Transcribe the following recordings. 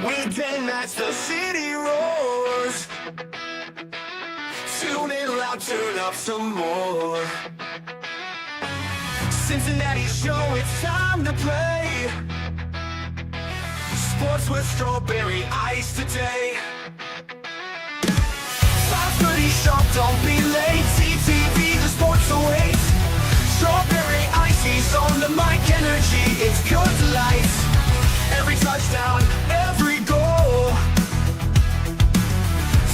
Weekday nights, the city roars. Tune in loud, turn up some more. Cincinnati show, it's time to play. Sports with strawberry ice today. 5:30 sharp, don't be late. CTV, the sports await. Strawberry ices on the mic, energy, it's good delight. Every touchdown, every goal.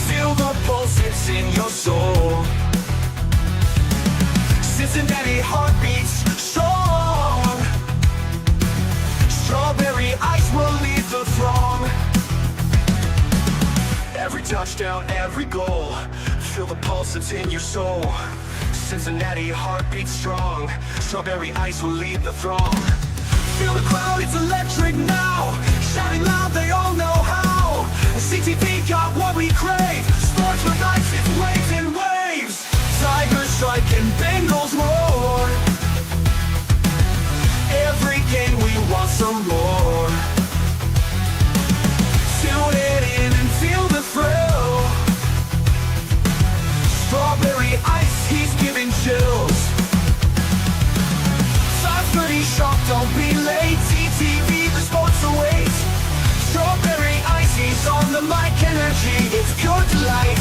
Feel the pulse, it's in your soul. Cincinnati heartbeats strong. Strawberry ice will lead the throng. Every touchdown, every goal. Feel the pulse, it's in your soul. Cincinnati heartbeats strong. Strawberry ice will lead the throng. Feel the crowd, it's electric now. Shouting loud, they all know how. CTV got what we crave. Sports with ice, it's waves and waves. Tigers strike and Bengals roar. Every game we want some more. Tune it in and feel the thrill. Strawberry ice, he's giving chills. 5:30 sharp, don't be late. CTV, the sports await. Strawberry ice, he's on the mic, energy, it's pure delight.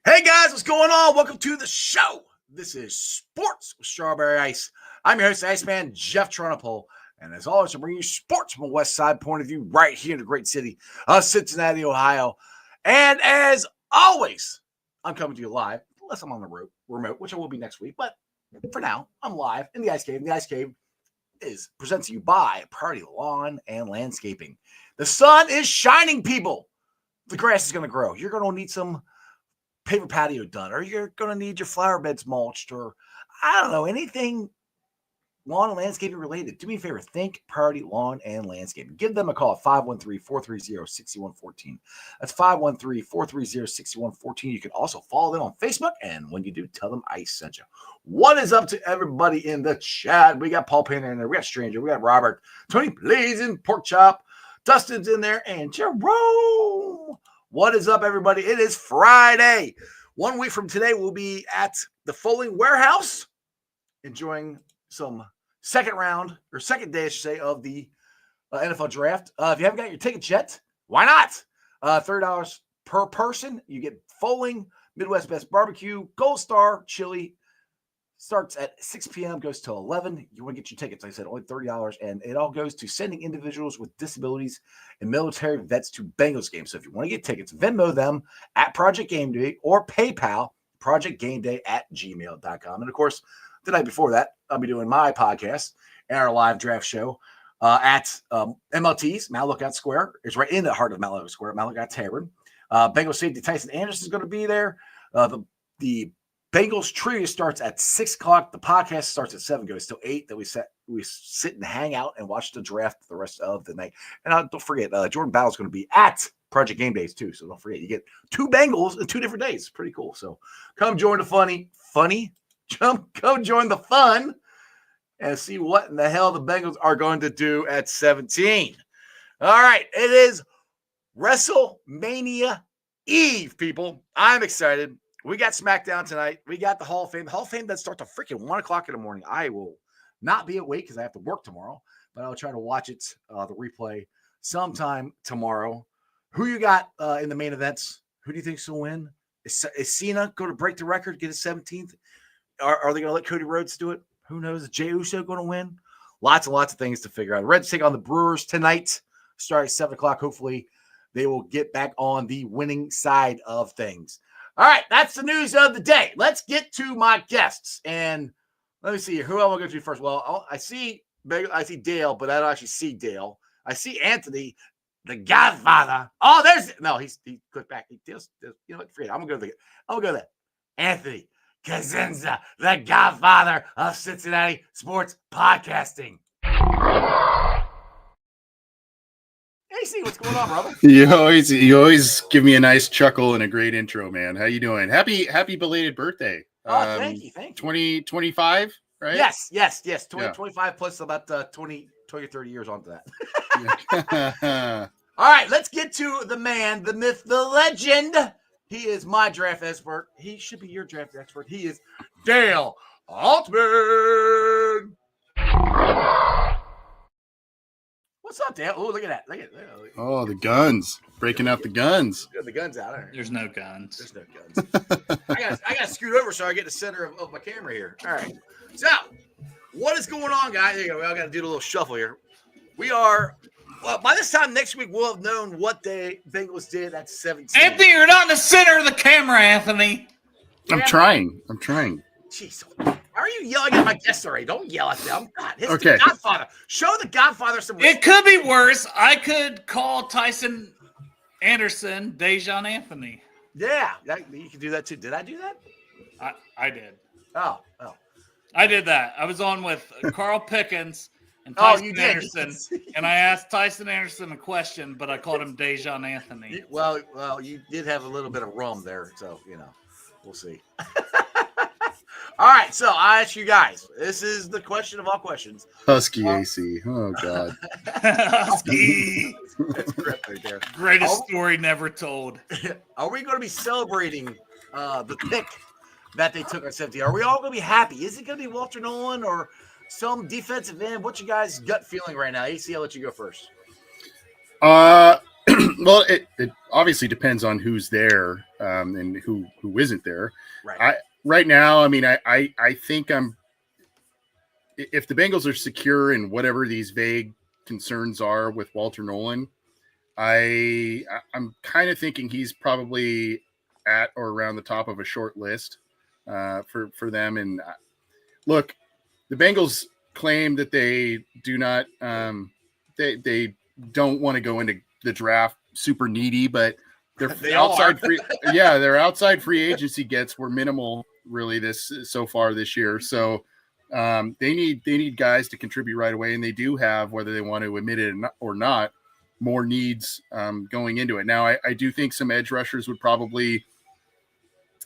Hey guys, what's going on? Welcome to the show. This is Sports with Strawberry Ice. I'm your host, Iceman Jeff Tronopole. And as always, I'm bringing you sports from a West Side point of view right here in the great city of Cincinnati, Ohio. And as always, I'm coming to you live, unless I'm on the remote, which I will be next week. But for now, I'm live in the Ice Cave. The Ice Cave is presented to you by Priority Lawn and Landscaping. The sun is shining, people. The grass is going to grow. You're going to need some paper patio done, or you're going to need your flower beds mulched, or I don't know, anything lawn and landscaping related. Do me a favor, think Priority Lawn and Landscaping. Give them a call at 513-430-6114. That's 513-430-6114. You can also follow them on Facebook, and when you do, tell them I sent you. What is up to everybody in the chat? We got Paul Payne in there, we got Stranger, we got Robert, Tony Blazing, Pork Chop, Dustin's in there, and Jerome. What is up, everybody? It is Friday. 1 week from today, we'll be at the Foaling Warehouse enjoying some second day, I should say, of the NFL draft. If you haven't got your tickets yet, why not? $30 per person. You get Foaling, Midwest Best Barbecue, Gold Star Chili. Starts at 6 p.m., goes till 11. You want to get your tickets, like I said, only $30, and it all goes to sending individuals with disabilities and military vets to Bengals games. So if you want to get tickets, Venmo them at Project Game Day or PayPal, projectgameday@gmail.com. And, of course, the night before that, I'll be doing my podcast and our live draft show at MLT's, Mount Lookout Square. It's right in the heart of Mount Lookout Square, Mount Lookout Tavern. Bengals safety Tyson Anderson is going to be there. The Bengals trivia starts at 6 o'clock. The podcast starts at 7, goes till 8. Then we sit and hang out and watch the draft the rest of the night. And don't forget, Jordan Battle's going to be at Project Game Days too. So don't forget, you get 2 Bengals in 2 different days. Pretty cool. So come join the come join the fun and see what in the hell the Bengals are going to do at 17. All right, it is WrestleMania Eve, people. I'm excited. We got SmackDown tonight. We got the Hall of Fame. The Hall of Fame that starts at freaking 1 o'clock in the morning. I will not be awake because I have to work tomorrow, but I'll try to watch it, the replay, sometime tomorrow. Who you got in the main events? Who do you think's going to win? Is Cena going to break the record, get his 17th? Are they going to let Cody Rhodes do it? Who knows? Is Jey Uso going to win? Lots and lots of things to figure out. Reds take on the Brewers tonight, starting at 7 o'clock. Hopefully, they will get back on the winning side of things. All right, that's the news of the day. Let's get to my guests. And let me see here. Who am I going to go to first? Well, I see Dale, but I don't actually see Dale. I see Anthony, the Godfather. Oh, he clicked back. You know what? Forget it. I'm going to go there. Anthony Cosenza, the Godfather of Cincinnati sports podcasting. Casey, what's going on, brother? You always give me a nice chuckle and a great intro, man. How you doing? Happy belated birthday. Oh, thank you. 2025, right? Yes. 20, Yeah. 25 plus about 20 or 30 years onto that. Yeah. All right, let's get to the man, the myth, the legend. He is my draft expert. He should be your draft expert. He is Dale Altman. What's up, Dale? Oh, look at that. Look at that. Oh, the guns. Breaking out the guns. Got the guns out there. There's no guns. There's no guns. I got to scoot over so I get the center of my camera here. All right. So, what is going on, guys? There you go. I got to do a little shuffle here. We are, well, by this time next week, we'll have known what the Bengals did at 17. Anthony, you're not in the center of the camera, Anthony. I'm trying. Jeez. Why are you yelling at my guests already? Don't yell at them. God, it's Okay. the Godfather. Show the Godfather some It could be worse. I could call Tyson Anderson Dejan Anthony. Yeah, you can do that too. Did I do that? I did. Oh. I did that. I was on with Carl Pickens and Oh, Tyson you did. Anderson, and I asked Tyson Anderson a question, but I called him Dejan Anthony. Well, you did have a little bit of rum there, so, we'll see. All right, so I ask you guys. This is the question of all questions. Husky AC. Oh, God. Husky. That's correct right there. Greatest story never told. Are we going to be celebrating the pick that they took at 17? Are we all going to be happy? Is it going to be Walter Nolan or some defensive end? What's your guys' gut feeling right now? AC, I'll let you go first. Well, it obviously depends on who's there and who isn't there. Right. Right now, I mean, I think if the Bengals are secure in whatever these vague concerns are with Walter Nolan, I'm kind of thinking he's probably at or around the top of a short list for them. And look, the Bengals claim that they do not they don't want to go into the draft super needy, but their outside free agency gets were minimal really so far this year. So they need guys to contribute right away, and they do have, whether they want to admit it or not, more needs going into it. Now, I do think some edge rushers would probably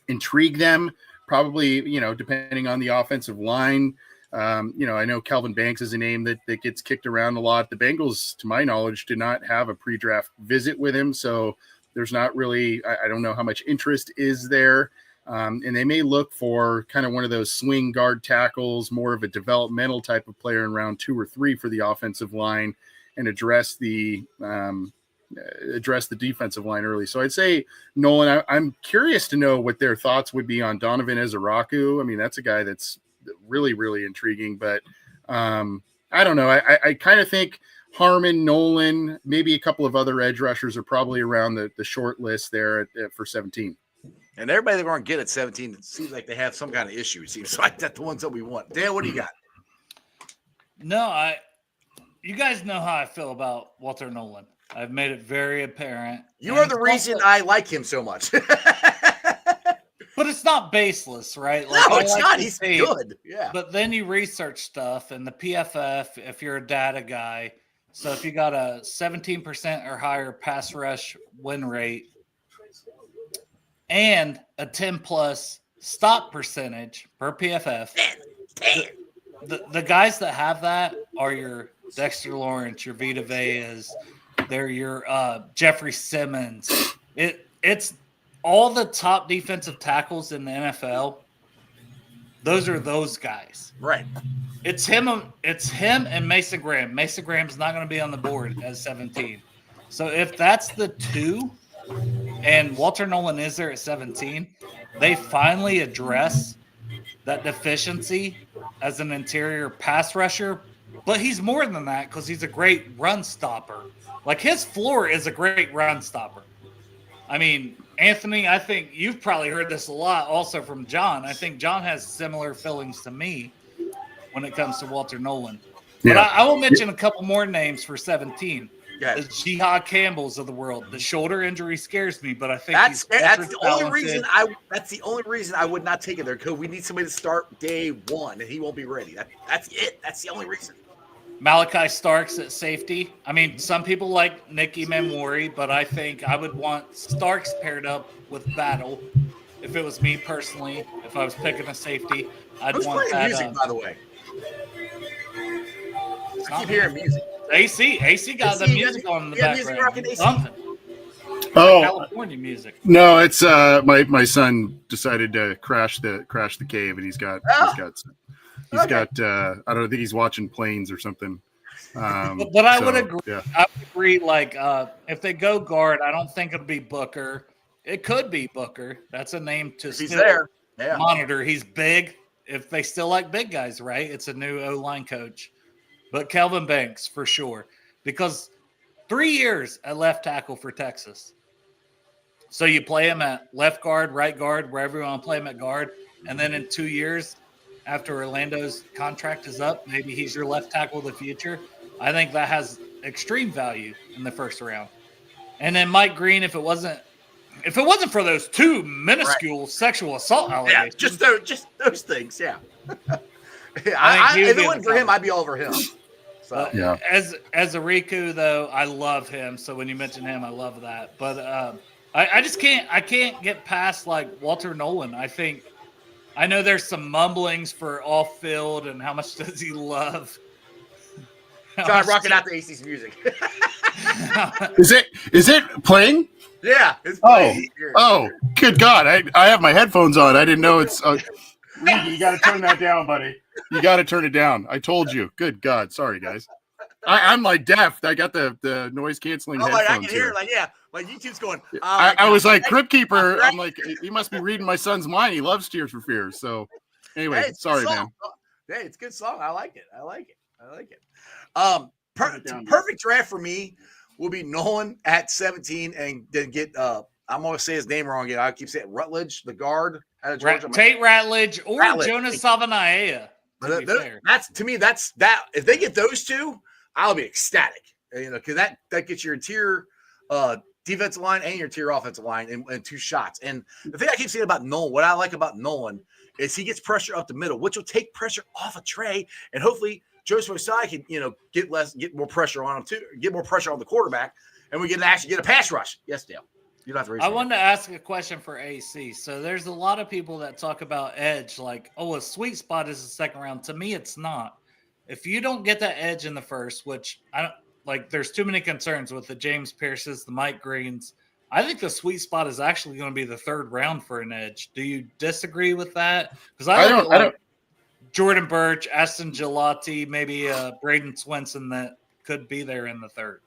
intrigue them, probably, depending on the offensive line. I know Calvin Banks is a name that gets kicked around a lot. The Bengals, to my knowledge, did not have a pre-draft visit with him, so there's not really, I don't know how much interest is there. And they may look for kind of one of those swing guard tackles, more of a developmental type of player in round 2 or 3 for the offensive line, and address the defensive line early. So I'd say Nolan, I'm curious to know what their thoughts would be on Donovan Ezeraku. I mean, that's a guy that's really, really intriguing, but I don't know. I kind of think Harmon, Nolan, maybe a couple of other edge rushers are probably around the short list there for 17. And everybody they're going to get at 17, it seems like they have some kind of issue. It seems like that's the ones that we want. Dan, what do you got? No, you guys know how I feel about Walter Nolan. I've made it very apparent. You are the reason I like him so much. But it's not baseless, right? Like, no, it's not. He's good. Yeah. But then you research stuff, and the PFF, if you're a data guy, so if you got a 17% or higher pass rush win rate and a 10-plus stop percentage per PFF, the guys that have that are your Dexter Lawrence, your Vita Veas, they're your Jeffrey Simmons. It's all the top defensive tackles in the NFL. Those are those guys. Right. It's him and Mason Graham. Mason Graham's not going to be on the board as 17. So if that's the two and Walter Nolan is there at 17, they finally address that deficiency as an interior pass rusher. But he's more than that because he's a great run stopper. Like, his floor is a great run stopper. I mean, Anthony, I think you've probably heard this a lot also from John. I think John has similar feelings to me when it comes to Walter Nolan. But I will mention a couple more names for 17. The Jihad Campbells of the world. The shoulder injury scares me, but I think that's the only reason that's the only reason I would not take it there, because we need somebody to start day one and he won't be ready. That's it. That's the only reason. Malachi Starks at safety. I mean, some people like Nicky Memori, but I think I would want Starks paired up with Battle. If it was me personally, if I was picking a safety, I'd Who's want playing that. music, by the way? It's I not keep me. hearing music. AC got the AC, music on in the you got music background. rocking, AC? Something. Oh, California music. no, it's my son decided to crash the cave, and he's got Okay. I don't think he's watching planes or something. But I would agree. Yeah. I would agree. Like if they go guard, I don't think it'll be Booker. It could be Booker. That's a name to If he's still there, yeah. monitor. He's big. If they still like big guys, right? It's a new O-line coach. But Kelvin Banks for sure, because 3 years at left tackle for Texas. So you play him at left guard, right guard, wherever you want to play him at guard, and then in 2 years, after Orlando's contract is up, maybe he's your left tackle of the future. I think that has extreme value in the first round. And then Mike Green, if it wasn't for those two minuscule sexual assault allegations, just those things, yeah. he If would it wasn't for him, I'd be all over him. So Yeah. As a Riku, though, I love him. So when you mention him, I love that. But I just can't get past like Walter Nolan. I know there's some mumblings for off field and how much does he love. John rocking out the AC's music. Is it playing? Yeah. It's Oh, playing. oh, good God! I have my headphones on. I didn't know it's. You got to turn that down, buddy. You got to turn it down. I told you. Good God! Sorry, guys. I'm like deaf. I got the noise canceling Oh, headphones like I can hear here. it. Like, yeah, like YouTube's going. I was like Crypt Keeper. I'm like, he must be reading my son's mind. He loves Tears for Fears. So, anyway, Hey, it's a sorry, good man. song. Hey, it's a good song. I like it. Turn it down, Perfect draft for me will be Nolan at 17 and then get I'm gonna say his name wrong again. I keep saying Rutledge, the guard out of Georgia. Tate Ratledge or Ratledge. Jonas Savanaia. That's to me. That's that. If they get those two, I'll be ecstatic. Because that gets your interior defensive line and your interior offensive line in two shots. And the thing I keep saying about Nolan, what I like about Nolan is he gets pressure up the middle, which will take pressure off of Trey, and hopefully Joseph Osai can get more pressure on him too, get more pressure on the quarterback, and we can actually get a pass rush. Yes, Dale. You don't have to raise I your hand. wanted to ask a question for AC. So there's a lot of people that talk about edge, like, oh, a sweet spot is the second round. To me, it's not. If you don't get that edge in the first, which I don't like, there's too many concerns with the James Pierces, the Mike Greens. I think the sweet spot is actually going to be the third round for an edge. Do you disagree with that? Because I don't. Jordan Birch, Aston Gelati, maybe Braden Swinson that could be there in the third.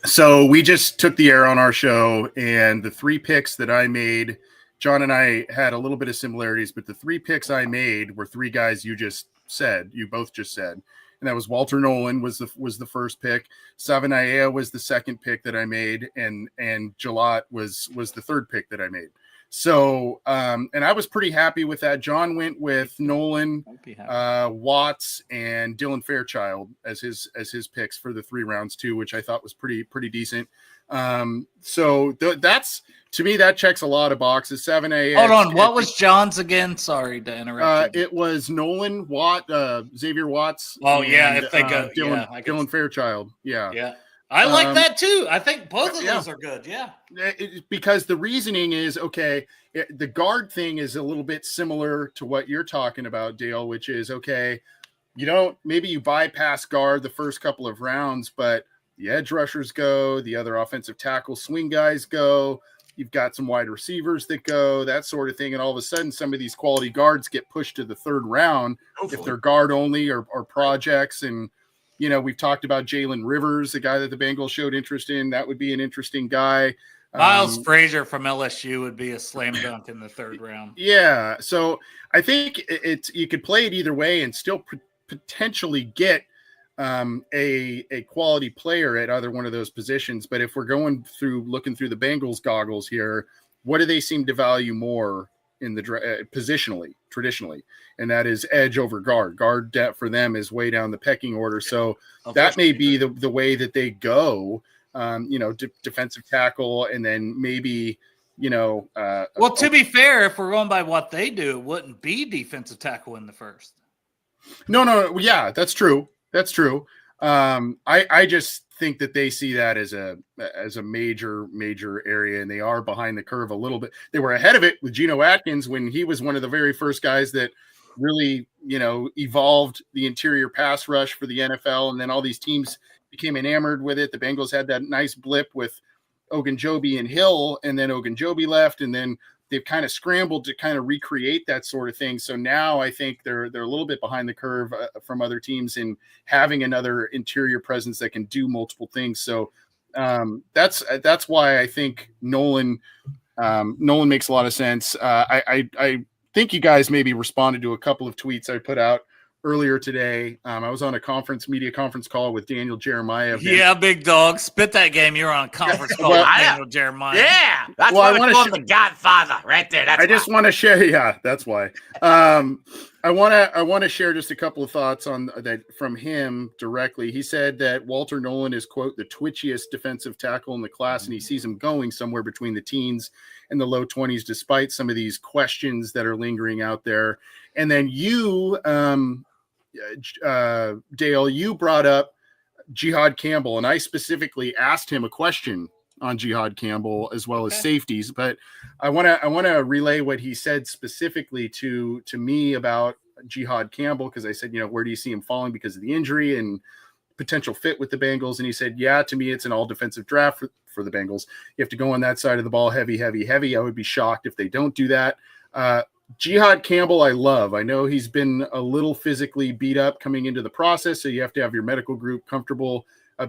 So we just took the air on our show, and the 3 picks that I made, John and I had a little bit of similarities, but the 3 picks I made were 3 guys you both just said. And that was Walter Nolan was the first pick. Savanaia was the second pick that I made, and Gelat was the third pick that I made. So, and I was pretty happy with that. John went with Nolan, Watts, and Dylan Fairchild as his picks for the 3 rounds too, which I thought was pretty decent. So that's, to me, that checks a lot of boxes. 7A. Hold on, what was John's again? Sorry to interrupt. It was Nolan, Xavier Watts. Oh yeah, and, if they go, Dylan Fairchild. Yeah. I like that too. I think both of those are good. Yeah. Because the reasoning is, okay, the guard thing is a little bit similar to what you're talking about, Dale, which is, okay, maybe you bypass guard the first couple of rounds, but the edge rushers go, the other offensive tackle swing guys go, you've got some wide receivers that go, that sort of thing. And all of a sudden, some of these quality guards get pushed to the third round, hopefully, if they're guard only or projects. And, we've talked about Jalen Rivers, the guy that the Bengals showed interest in. That would be an interesting guy. Miles Frazier from LSU would be a slam dunk in the third round. Yeah. So I think you could play it either way and still potentially get a quality player at either one of those positions. But if we're looking through the Bengals goggles here, what do they seem to value more in the positionally, traditionally? And that is edge over guard. Guard depth for them is way down the pecking order. So that may be the way that they go, defensive tackle, and then maybe, well, to be fair, if we're going by what they do, it wouldn't be defensive tackle in the first. No. Yeah, that's true. That's true. I just think that they see that as a major area, and they are behind the curve a little bit. They were ahead of it with Geno Atkins when he was one of the very first guys that really, evolved the interior pass rush for the NFL, and then all these teams became enamored with it. The Bengals had that nice blip with Ogunjobi and Hill, and then Ogunjobi left, and then they've kind of scrambled to kind of recreate that sort of thing. So now I think they're a little bit behind the curve from other teams in having another interior presence that can do multiple things. So that's why I think Nolan makes a lot of sense. I think you guys maybe responded to a couple of tweets I put out earlier today. I was on a media conference call with Daniel Jeremiah. Yeah, big dog. Spit that game. You're on a conference call with Daniel Jeremiah. Yeah, that's why I call him the Godfather right there. That's just want to share. Yeah, that's why. I want to share just a couple of thoughts on that from him directly. He said that Walter Nolan is, quote, the twitchiest defensive tackle in the class, and he sees him going somewhere between the teens and the low 20s, despite some of these questions that are lingering out there. And then you, Dale, you brought up Jihad Campbell, and I specifically asked him a question on Jihad Campbell as well as safeties, but I want to relay what he said specifically to me about Jihad Campbell, because I said, where do you see him falling because of the injury and potential fit with the Bengals? And he said, yeah, to me, it's an all defensive draft for the Bengals. You have to go on that side of the ball heavy. I would be shocked if they don't do that. Jihad Campbell, I love. I know he's been a little physically beat up coming into the process, so you have to have your medical group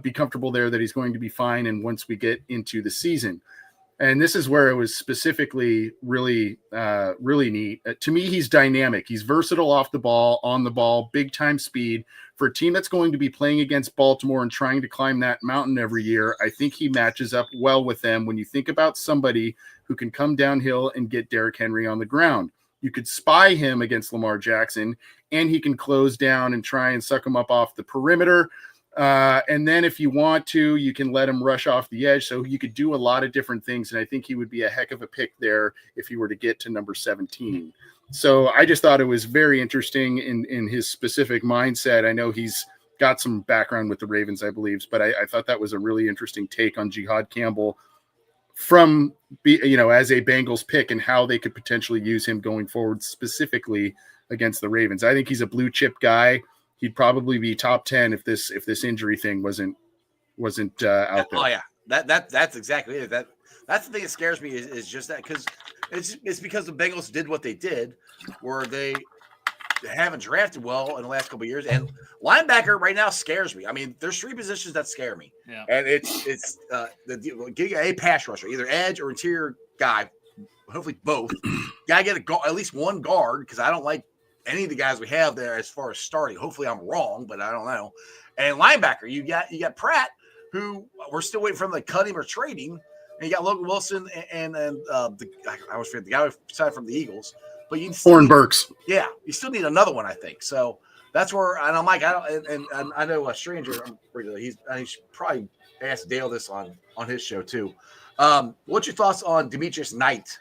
be comfortable there that he's going to be fine. And once we get into the season, and this is where it was specifically really neat. To me, he's dynamic. He's versatile off the ball, on the ball, big time speed. For a team that's going to be playing against Baltimore and trying to climb that mountain every year, I think he matches up well with them. When you think about somebody who can come downhill and get Derrick Henry on the ground, you could spy him against Lamar Jackson, and he can close down and try and suck him up off the perimeter. And then if you want to, you can let him rush off the edge. So you could do a lot of different things. And I think he would be a heck of a pick there if he were to get to number 17. So I just thought it was very interesting in his specific mindset. I know he's got some background with the Ravens, I believe, but I thought that was a really interesting take on Jihad Campbell from, as a Bengals pick and how they could potentially use him going forward, specifically against the Ravens. I think he's a blue chip guy. He'd probably be top 10 if this injury thing wasn't out there. Oh yeah, that's exactly it. That's the thing that scares me is just that, because it's because the Bengals did what they did, where they haven't drafted well in the last couple of years, and linebacker right now scares me. I mean, there's three positions that scare me, and it's a pass rusher, either edge or interior guy, hopefully both. Gotta get at least one guard, because I don't like any of the guys we have there as far as starting. Hopefully I'm wrong, but I don't know. And linebacker, you got Pratt, who we're still waiting for him to cut him or trade him. And you got Logan Wilson and I always forget the guy who signed from the Eagles. But you Warren Burks. Yeah, you still need another one, I think. So that's where, and I'm like, and I know a stranger. I should probably ask Dale this on his show too. What's your thoughts on Demetrius Knight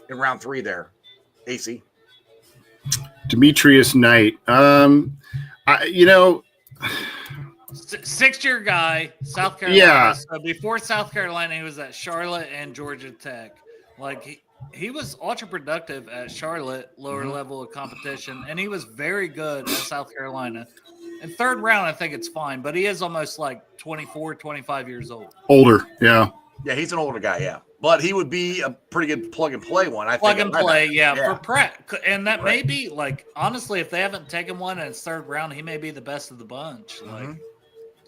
in round 3 there, AC? Demetrius Knight. Six-year guy, South Carolina. Yeah. So before South Carolina, he was at Charlotte and Georgia Tech. Like he was ultra productive at Charlotte, lower level of competition, and he was very good at South Carolina. In third round, I think it's fine, but he is almost like 24, 25 years old. Older, yeah. Yeah, he's an older guy, yeah. But he would be a pretty good plug-and-play one, I think. Plug-and-play, yeah, for Pratt. And that may be, like, honestly, if they haven't taken one in his third round, he may be the best of the bunch. Like,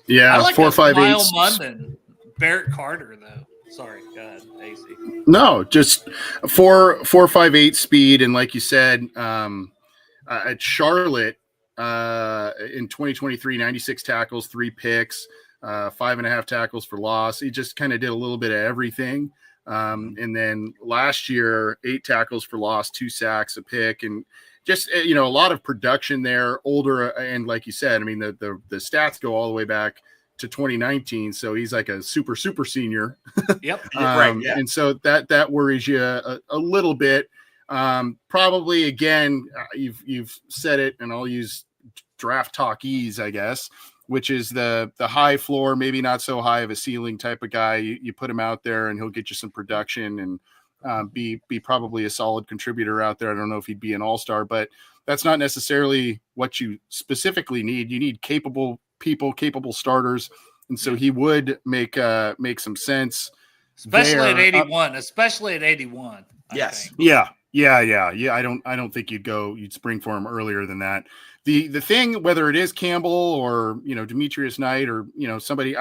yeah, I like 4, 5, 8. Lyle Munden. Barrett Carter, though. Sorry, go ahead, AC. No, just 4, 5, 8 speed. And like you said, at Charlotte in 2023, 96 tackles, 3 picks, 5.5 tackles for loss. He just kind of did a little bit of everything. And then last year, 8 tackles for loss, 2 sacks, a pick, and just, a lot of production there, older. And like you said, I mean, the stats go all the way back to 2019. So he's like a super senior. Yep. Right. Yeah. And so that worries you a little bit. Probably, again, you've said it, and I'll use draft talk ease, I guess. which is the high floor, maybe not so high of a ceiling type of guy. You put him out there and he'll get you some production and be probably a solid contributor out there. I don't know if he'd be an all-star, but that's not necessarily what you specifically need. You need capable people, capable starters. And so he would make some sense. Especially there. at 81. Especially at 81. Yes. Yeah. I don't think you'd spring for him earlier than that. The thing, whether it is Campbell or, Demetrius Knight or, somebody,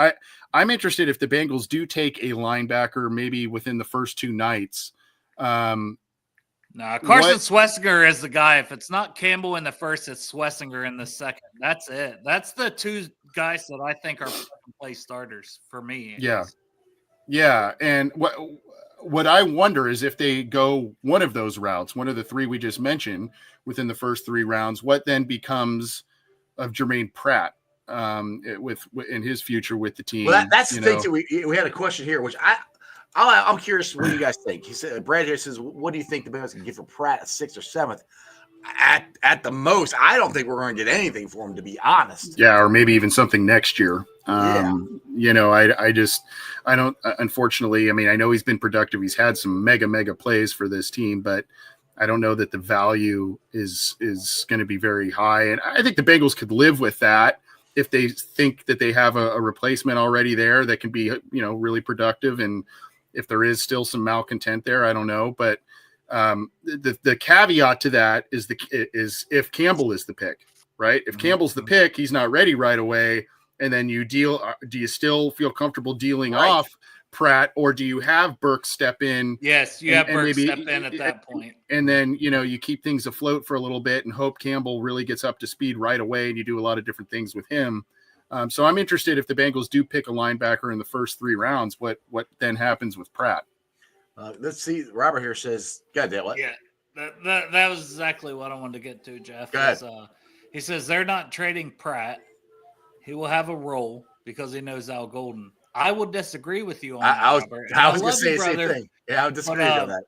I'm interested if the Bengals do take a linebacker, maybe within the first two nights. Carson Swessinger is the guy. If it's not Campbell in the first, it's Swessinger in the second. That's it. That's the two guys that I think are play starters for me. Yeah. And what I wonder is if they go one of those routes, one of the three we just mentioned within the first three rounds, what then becomes of Jermaine Pratt in his future with the team? Well, that's the thing too. We had a question here, which I'm curious what you guys think. He said, Brad here says, what do you think the Bengals can get for Pratt at 6th or 7th? At the most, I don't think we're going to get anything for him, to be honest. Yeah, or maybe even something next year. I don't, unfortunately, I know he's been productive. He's had some mega plays for this team, but I don't know that the value is going to be very high. And I think the Bengals could live with that if they think that they have a replacement already there that can be, really productive. And if there is still some malcontent there, I don't know. But the caveat to that is if Campbell is the pick, right? If Campbell's the pick, he's not ready right away. And then do you still feel comfortable dealing off Pratt, or do you have Burke step in? Yes, you have Burke step in at that point. And then, you keep things afloat for a little bit and hope Campbell really gets up to speed right away, and you do a lot of different things with him. So I'm interested if the Bengals do pick a linebacker in the first three rounds, what then happens with Pratt? Let's see. Robert here says, God damn it. Yeah, that was exactly what I wanted to get to, Jeff. Go ahead. He says they're not trading Pratt. He will have a role because he knows Al Golden. I would disagree with you on that, Robert. I was going to say the same thing. Yeah, I would disagree with that.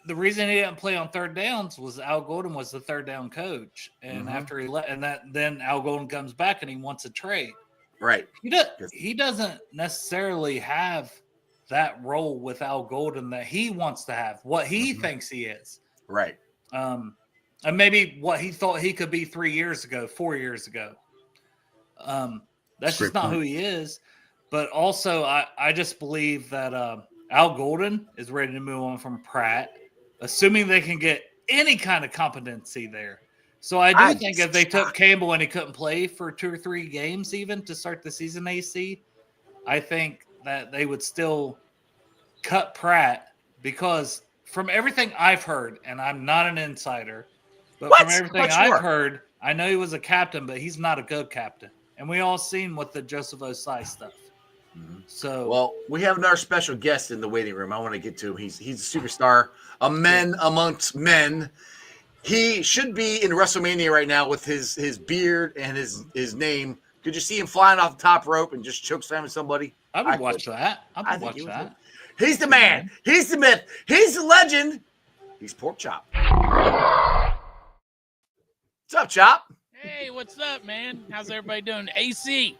The reason he didn't play on third downs was Al Golden was the third down coach. And after he left, then Al Golden comes back and he wants a trade. Right. He doesn't necessarily have that role with Al Golden that he wants to have, what he thinks he is. Right. And maybe what he thought he could be 4 years ago. That's just not who he is. But also, I just believe that Al Golden is ready to move on from Pratt, assuming they can get any kind of competency there. So I think if they took Campbell and he couldn't play for 2 or 3 games even to start the season AC, I think that they would still cut Pratt, because from everything I've heard, and I'm not an insider, but from everything I've heard, I know he was a captain, but he's not a good captain. And we all seen with the Joseph Osai stuff. So, well, we have another special guest in the waiting room. I want to get to him. He's a superstar, a man amongst men. He should be in WrestleMania right now with his beard and his name. Could you see him flying off the top rope and just chokeslamming somebody? I would watch that. I would watch that. He's the man. He's the myth. He's the legend. He's Pork Chop. What's up, Chop? Hey, what's up, man? How's everybody doing? AC.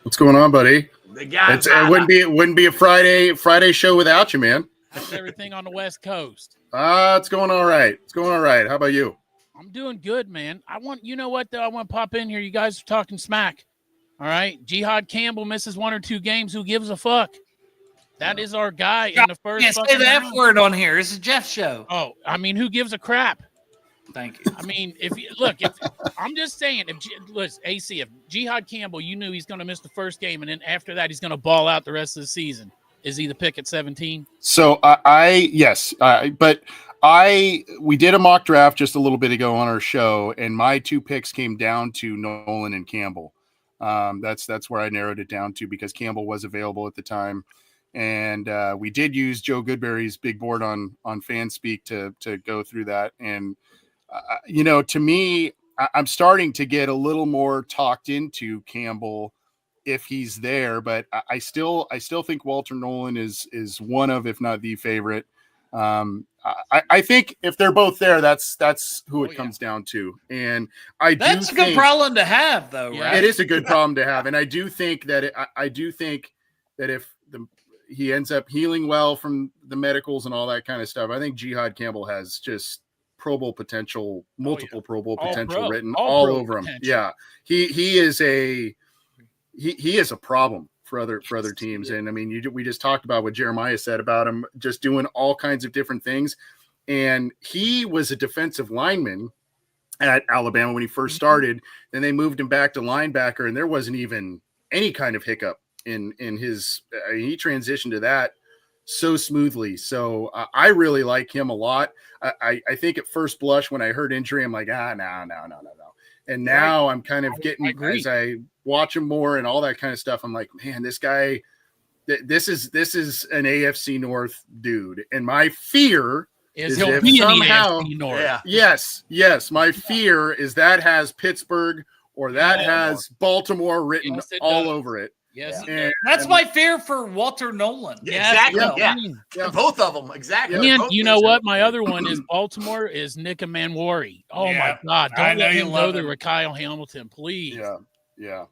What's going on, buddy? It wouldn't be a Friday show without you, man. How's everything on the West Coast? It's going all right. How about you? I'm doing good, man. You know what, though? I want to pop in here. You guys are talking smack. All right? Jihad Campbell misses 1 or 2 games. Who gives a fuck? That is our guy in the first. Can't say the F word on here. It's a Jeff show. Oh, who gives a crap? Thank you. I'm just saying, if Jihad Campbell, you knew he's going to miss the first game, and then after that, he's going to ball out the rest of the season. Is he the pick at 17? So yes, but we did a mock draft just a little bit ago on our show, and my 2 picks came down to Nolan and Campbell. That's where I narrowed it down to, because Campbell was available at the time. And we did use Joe Goodberry's big board on FanSpeak to go through that. And, to me, I'm starting to get a little more talked into Campbell if he's there. But I still think Walter Nolan is one of, if not the favorite. I think if they're both there, that's who it Oh, comes down to. And That's a good problem to have, though, Yeah. right? It is a good problem to have, and I do think that if he ends up healing well from the medicals and all that kind of stuff, I think Jihad Campbell has just Pro Bowl potential, multiple Pro Bowl All potential pro. written All all pro over him. potential. Yeah, he is a problem for other teams. And I mean, we just talked about what Jeremiah said about him just doing all kinds of different things. And he was a defensive lineman at Alabama when he first started. Then they moved him back to linebacker, and there wasn't even any kind of hiccup in his. He transitioned to that so smoothly. So I really like him a lot. I think at first blush when I heard injury, I'm like, no. And now I'm kind of getting, as I watch him more and all that kind of stuff, I'm like, man, this guy, this is an AFC North dude. And my fear is he'll if be in the somehow, AFC North. yes, my fear is that has Pittsburgh or that has Baltimore written Yes, it all does. over it. Yes. And, That's my fear for Walter Nolan. Exactly. Yeah. Yeah. Both of them. Exactly. And Both you know things are- what? My other one is Baltimore is Nick Manwari. Oh Yeah. my God! I Don't know let you him love go there him. with Kyle Hamilton, please. yeah.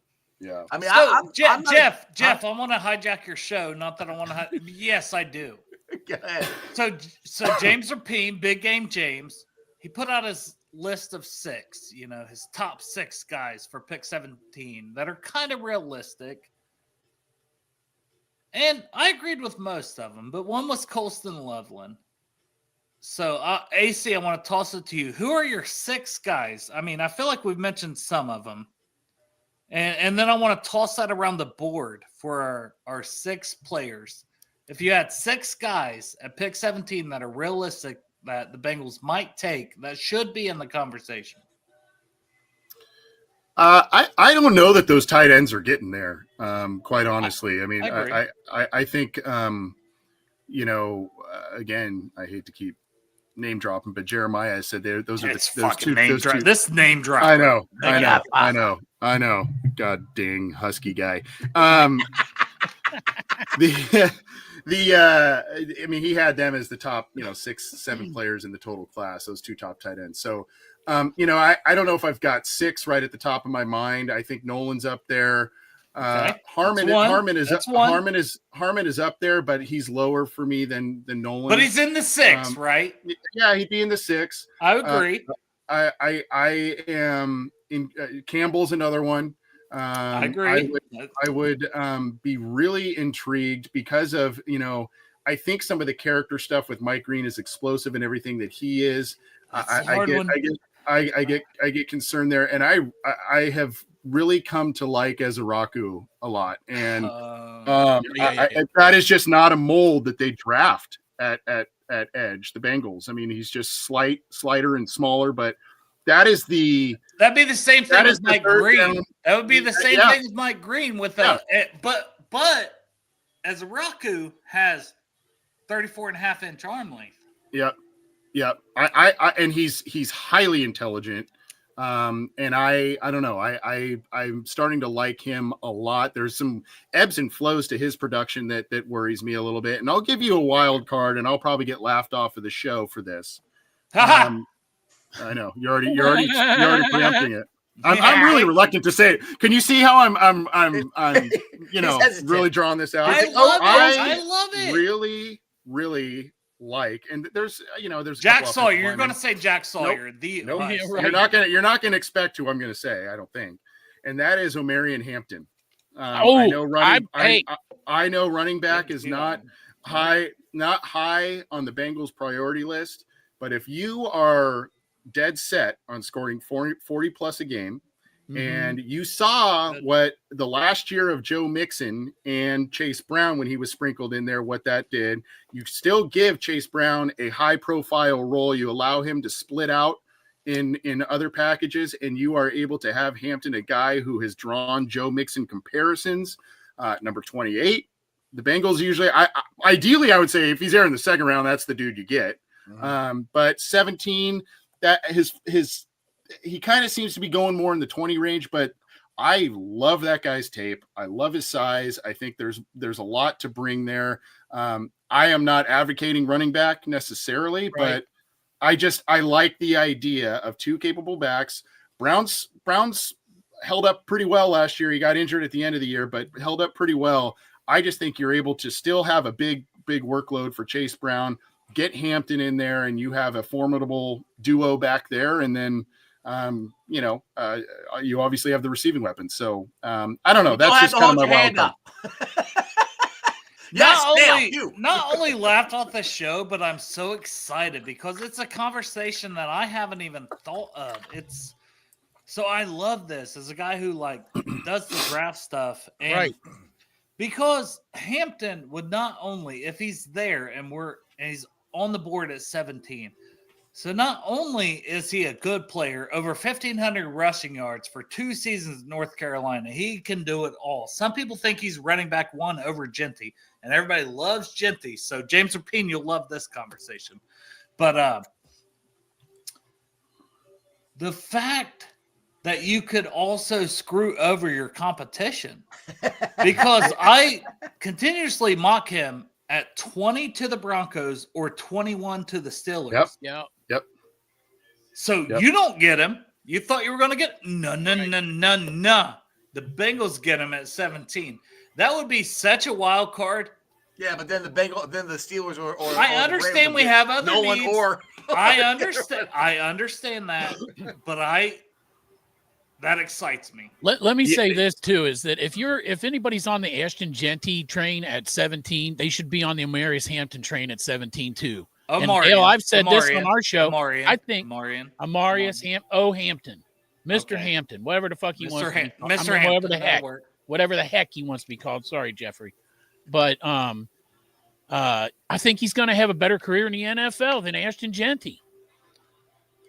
I mean, So, I'm not- Jeff, I want to hijack your show. Not that I want to. Yes, I do. Go ahead. So James Rapine, Big Game James, he put out his list of 6. You know, his top 6 guys for pick 17 that are kind of realistic. And I agreed with most of them, but one was Colston Loveland. So, AC, I want to toss it to you. Who are your 6 guys? I mean, I feel like we've mentioned some of them. And then I want to toss that around the board for our 6 players. If you had 6 guys at pick 17 that are realistic that the Bengals might take, that should be in the conversation. I don't know that those tight ends are getting there. Quite honestly, I mean, I agree. I think again, I hate to keep name dropping, but Jeremiah said those are It's those fucking two. name Those drop. two. This name drop. I know. God dang husky guy. I mean, he had them as the top, 6, 7 players in the total class, those 2 top tight ends. So, I don't know if I've got 6 right at the top of my mind. I think Nolan's up there. Okay. Harmon is That's one. Harmon is up there, but he's lower for me than Nolan. But he's in the 6, right? Yeah, he'd be in the 6. I agree. I am in Campbell's another one. I agree. I would be really intrigued because of, I think some of the character stuff with Mike Green is explosive and everything that he is. I get concerned there. And I have really come to like Ezeraku a lot. And that is just not a mold that they draft at edge, the Bengals. I mean, he's just slighter and smaller, but that'd be the same thing as Mike Green. That would be the same thing as Mike Green with but Ezeraku has 34.5-inch arm length. Yep. I and he's highly intelligent. And I don't know. I'm starting to like him a lot. There's some ebbs and flows to his production that worries me a little bit. And I'll give you a wild card, and I'll probably get laughed off of the show for this. I know you're already preempting it. I'm really reluctant to say it. Can you see how I'm really drawing this out? I love it. Really like, and there's Jack Sawyer. You're going to say Jack Sawyer. Nope. You're not going to expect who I'm going to say. I don't think, and that is Omarion Hampton. I know running back is not high on the Bengals priority list, but if you are dead set on scoring 40 plus a game, and you saw what the last year of Joe Mixon and Chase Brown, when he was sprinkled in there, what that did, you still give Chase Brown a high profile role. You allow him to split out in other packages, and you are able to have Hampton, a guy who has drawn Joe Mixon comparisons, number 28. The Bengals usually, ideally, I would say if he's there in the second round, that's the dude you get. But 17, that he kind of seems to be going more in the 20 range, but I love that guy's tape. I love his size. I think there's a lot to bring there. I am not advocating running back necessarily, Right. but I like the idea of two capable backs. Browns held up pretty well last year. He got injured at the end of the year, but held up pretty well. I just think you're able to still have a big workload for Chase Brown, get Hampton in there, and you have a formidable duo back there. And then, you obviously have the receiving weapons. So I don't know. That's just kind of my wild card. Not only laughed off the show, but I'm so excited because it's a conversation that I haven't even thought of. So I love this as a guy who does the draft stuff, and Right. because Hampton would not only, if he's there and he's on the board at 17. So not only is he a good player, over 1,500 rushing yards for 2 seasons in North Carolina, he can do it all. Some people think he's running back 1 over Genty, and everybody loves Genty. So James Rapine, you'll love this conversation. But the fact that you could also screw over your competition, because I continuously mock him at 20 to the Broncos or 21 to the Steelers. Yep. Yeah. So Yep. you don't get him. You thought you were going to get no. The Bengals get him at 17. That would be such a wild card. Yeah, but then the Steelers or I understand we have other no one needs. or I understand that, but that excites me. Let me say this too: is that if anybody's on the Ashton Genty train at 17, they should be on the Amarius Hampton train at 17 too. And Dale, I've said this on our show. I think Amarius Hampton, Mr. Hampton, whatever the fuck he wants. Mr. Hampton, whatever the heck he wants to be called. Sorry, Jeffrey, but I think he's going to have a better career in the NFL than Ashton Genty.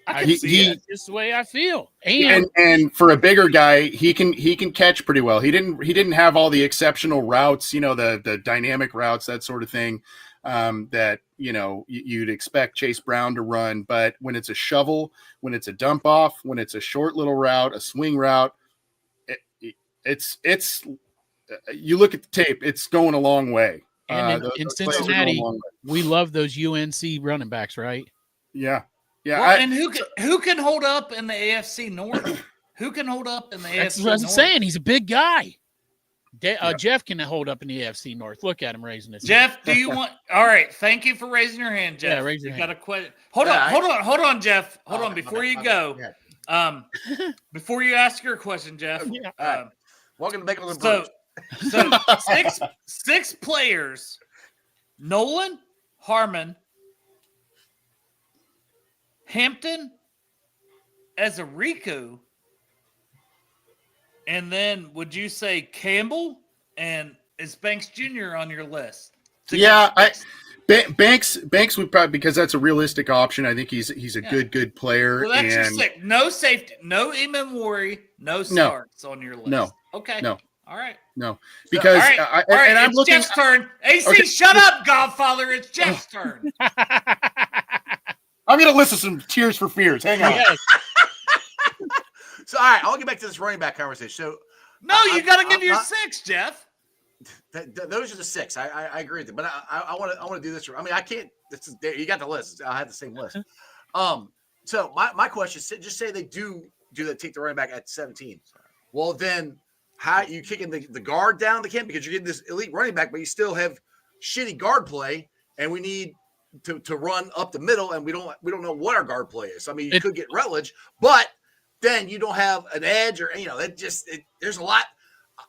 That's just the way I feel. And for a bigger guy, he can catch pretty well. He didn't have all the exceptional routes, the dynamic routes, that sort of thing, that you'd expect Chase Brown to run. But when it's a shovel, when it's a dump off, when it's a short little route, a swing route, it's you look at the tape, it's going a long way. And in Cincinnati, we love those UNC running backs, right? Yeah. Yeah, well, and who can hold up in the AFC North? Who can hold up in the AFC North? That's what I'm saying. He's a big guy. Jeff can hold up in the AFC North. Look at him raising his Jeff, hand. do you want? All right, thank you for raising your hand, Jeff. Yeah, raise your hand. Got a question? Hold on, Jeff. Hold on before you go. Before you ask your question, Jeff. Welcome to Bengals and Brews. So six players: Nolan, Harmon, Hampton, Ezerico, and then would you say Campbell, and is Banks Jr. on your list? Banks would probably, because that's a realistic option. I think he's a good player. Well, that's your six. No safety, no Imamori, no starts on your list. No. Okay. No. All right. No. Because all right. And I'm looking. Jeff's turn. AC, okay. Shut up, Godfather. It's Jeff's turn. I'm going to listen to some Tears for Fears. Hang on. Yes. So, all right, I'll get back to this running back conversation. So, no, you got to give your six, Jeff. Those are the six. I agree with you, but I want to do this. I mean, I can't. You got the list. I have the same list. So my question is, just say they do that, take the running back at 17. Well, then how you kicking the guard down the camp, because you're getting this elite running back, but you still have shitty guard play, and we need to run up the middle, and we don't know what our guard play is. I mean, you could get Rutledge, but then you don't have an edge, or there's a lot.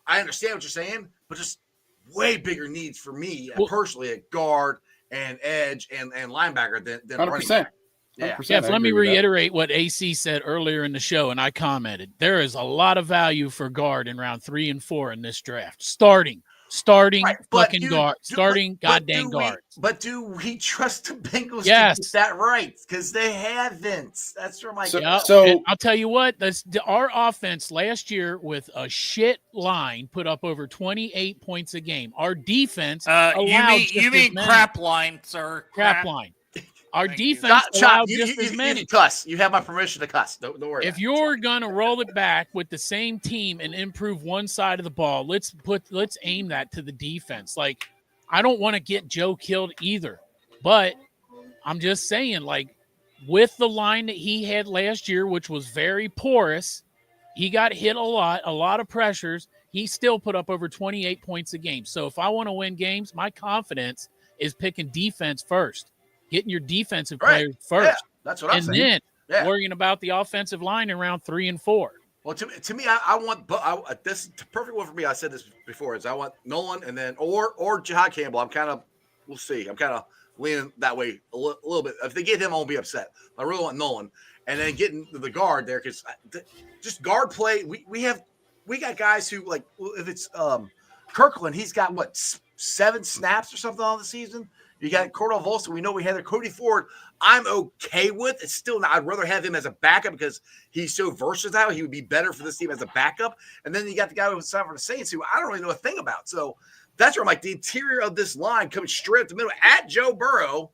I understand what you're saying, but just way bigger needs for me personally at guard and edge and linebacker than 100%. running back. Yeah. Jeff, let me reiterate what AC said earlier in the show, and I commented. There is a lot of value for guard in round 3 and 4 in this draft. Starting right, fucking guard. Goddamn guards. But do we trust the Bengals to yes. get that right? Because they haven't. That's where my so I'll tell you what, our offense last year with a shit line put up over 28 points a game. Our defense you mean crap line, sir. Crap line. Our defense allowed just as many. You can cuss. You have my permission to cuss. Don't worry. If you're gonna roll it back with the same team and improve one side of the ball, let's aim that to the defense. Like I don't want to get Joe killed either. But I'm just saying, like, with the line that he had last year, which was very porous, he got hit a lot of pressures. He still put up over 28 points a game. So if I want to win games, my confidence is picking defense first, getting your defensive players first. Yeah, that's what I'm saying. And then worrying about the offensive line in round 3 and 4. Well, to me, I want this is the perfect one for me. I said this before is I want Nolan and then or Jihad Campbell. We'll see. I'm kind of leaning that way a little bit. If they get him, I won't be upset. I really want Nolan and then getting the guard there because just guard play. We got guys who like if it's Kirkland, he's got what 7 snaps or something on the season. You got Cordell Volson. We know we had there. Cody Ford, I'm okay with. It's still not. I'd rather have him as a backup because he's so versatile. He would be better for this team as a backup. And then you got the guy who signed for the Saints who I don't really know a thing about. So that's where I'm like the interior of this line coming straight up the middle at Joe Burrow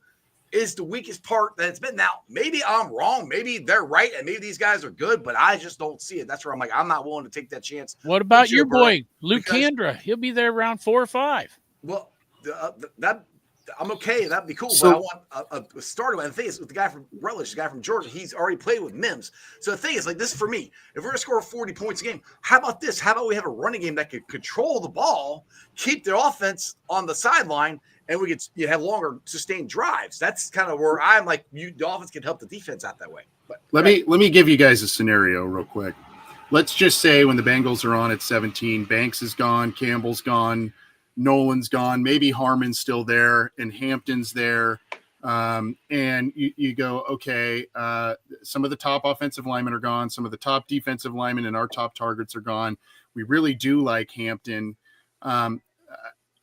is the weakest part that it's been. Now, maybe I'm wrong. Maybe they're right. And maybe these guys are good, but I just don't see it. That's where I'm like, I'm not willing to take that chance. What about your boy, Luke Kandra? He'll be there around 4 or 5. Well, I'm okay. That'd be cool. So, but I want a starter. And the thing is, with the guy from Rutledge, the guy from Georgia, he's already played with Mims. So the thing is, like, this is for me. If we're going to score 40 points a game, how about this? How about we have a running game that could control the ball, keep the offense on the sideline, and we could have longer sustained drives? That's kind of where I'm like, the offense can help the defense out that way. But let me give you guys a scenario real quick. Let's just say when the Bengals are on at 17, Banks is gone, Campbell's gone, Nolan's gone, maybe Harmon's still there, and Hampton's there. And you go, okay, some of the top offensive linemen are gone. Some of the top defensive linemen and our top targets are gone. We really do like Hampton.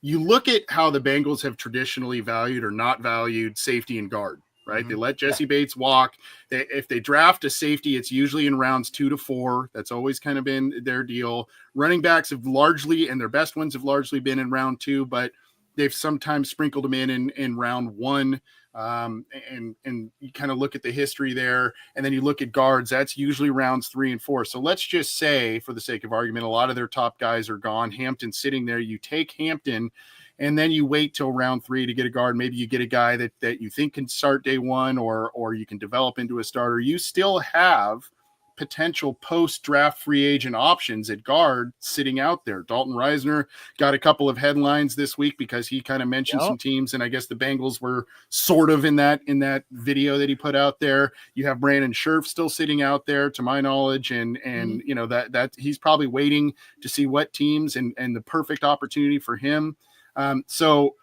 You look at how the Bengals have traditionally valued or not valued safety and guard, right? Mm-hmm. They let Jesse Bates walk. If they draft a safety, it's usually in rounds 2 to 4. That's always kind of been their deal. Running backs have largely, and their best ones have largely been in round 2, but they've sometimes sprinkled them in round 1. And you kind of look at the history there, and then you look at guards, that's usually rounds 3 and 4. So let's just say, for the sake of argument, a lot of their top guys are gone. Hampton's sitting there. You take Hampton, and then you wait till round 3 to get a guard. Maybe you get a guy that you think can start day 1, or you can develop into a starter. You still have potential post-draft free agent options at guard sitting out there. Dalton Reisner got a couple of headlines this week because he kind of mentioned some teams, and I guess the Bengals were sort of in that video that he put out there. You have Brandon Scherf still sitting out there, to my knowledge, and you know that he's probably waiting to see what teams and the perfect opportunity for him. So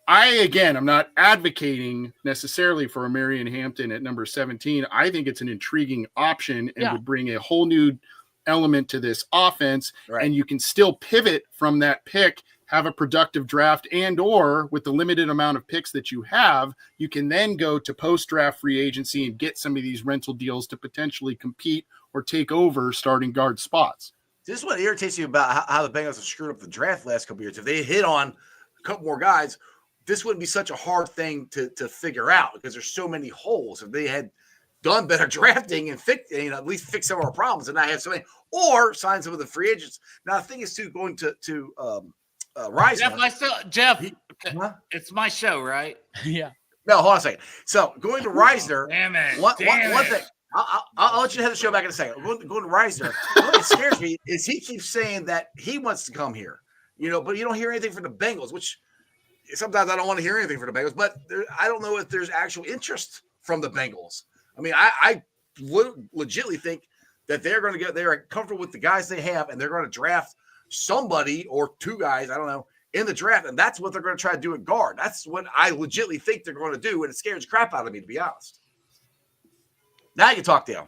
I'm not advocating necessarily for a Marion Hampton at number 17. I think it's an intriguing option and would bring a whole new element to this offense. Right. And you can still pivot from that pick, have a productive draft, and or with the limited amount of picks that you have, you can then go to post-draft free agency and get some of these rental deals to potentially compete or take over starting guard spots. This is what irritates you about how the Bengals have screwed up the draft last couple years. If they hit on a couple more guys, this wouldn't be such a hard thing to figure out because there's so many holes. If they had done better drafting and at least fix some of our problems and not have so many, or sign some of the free agents. Now the thing is too going to Reisner. Jeff, it's my show, right? Yeah. No, hold on a second. So going to Reisner. One thing. I'll let you have the show back in a second. Going to Reisner. What scares me is he keeps saying that he wants to come here, but you don't hear anything from the Bengals, which sometimes I don't want to hear anything from the Bengals, but I don't know if there's actual interest from the Bengals. I mean, I legitimately think that they're comfortable with the guys they have, and they're going to draft somebody or 2 guys, I don't know, in the draft, and that's what they're going to try to do at guard. That's what I legitimately think they're going to do, and it scares the crap out of me, to be honest. Now you talk, Dale.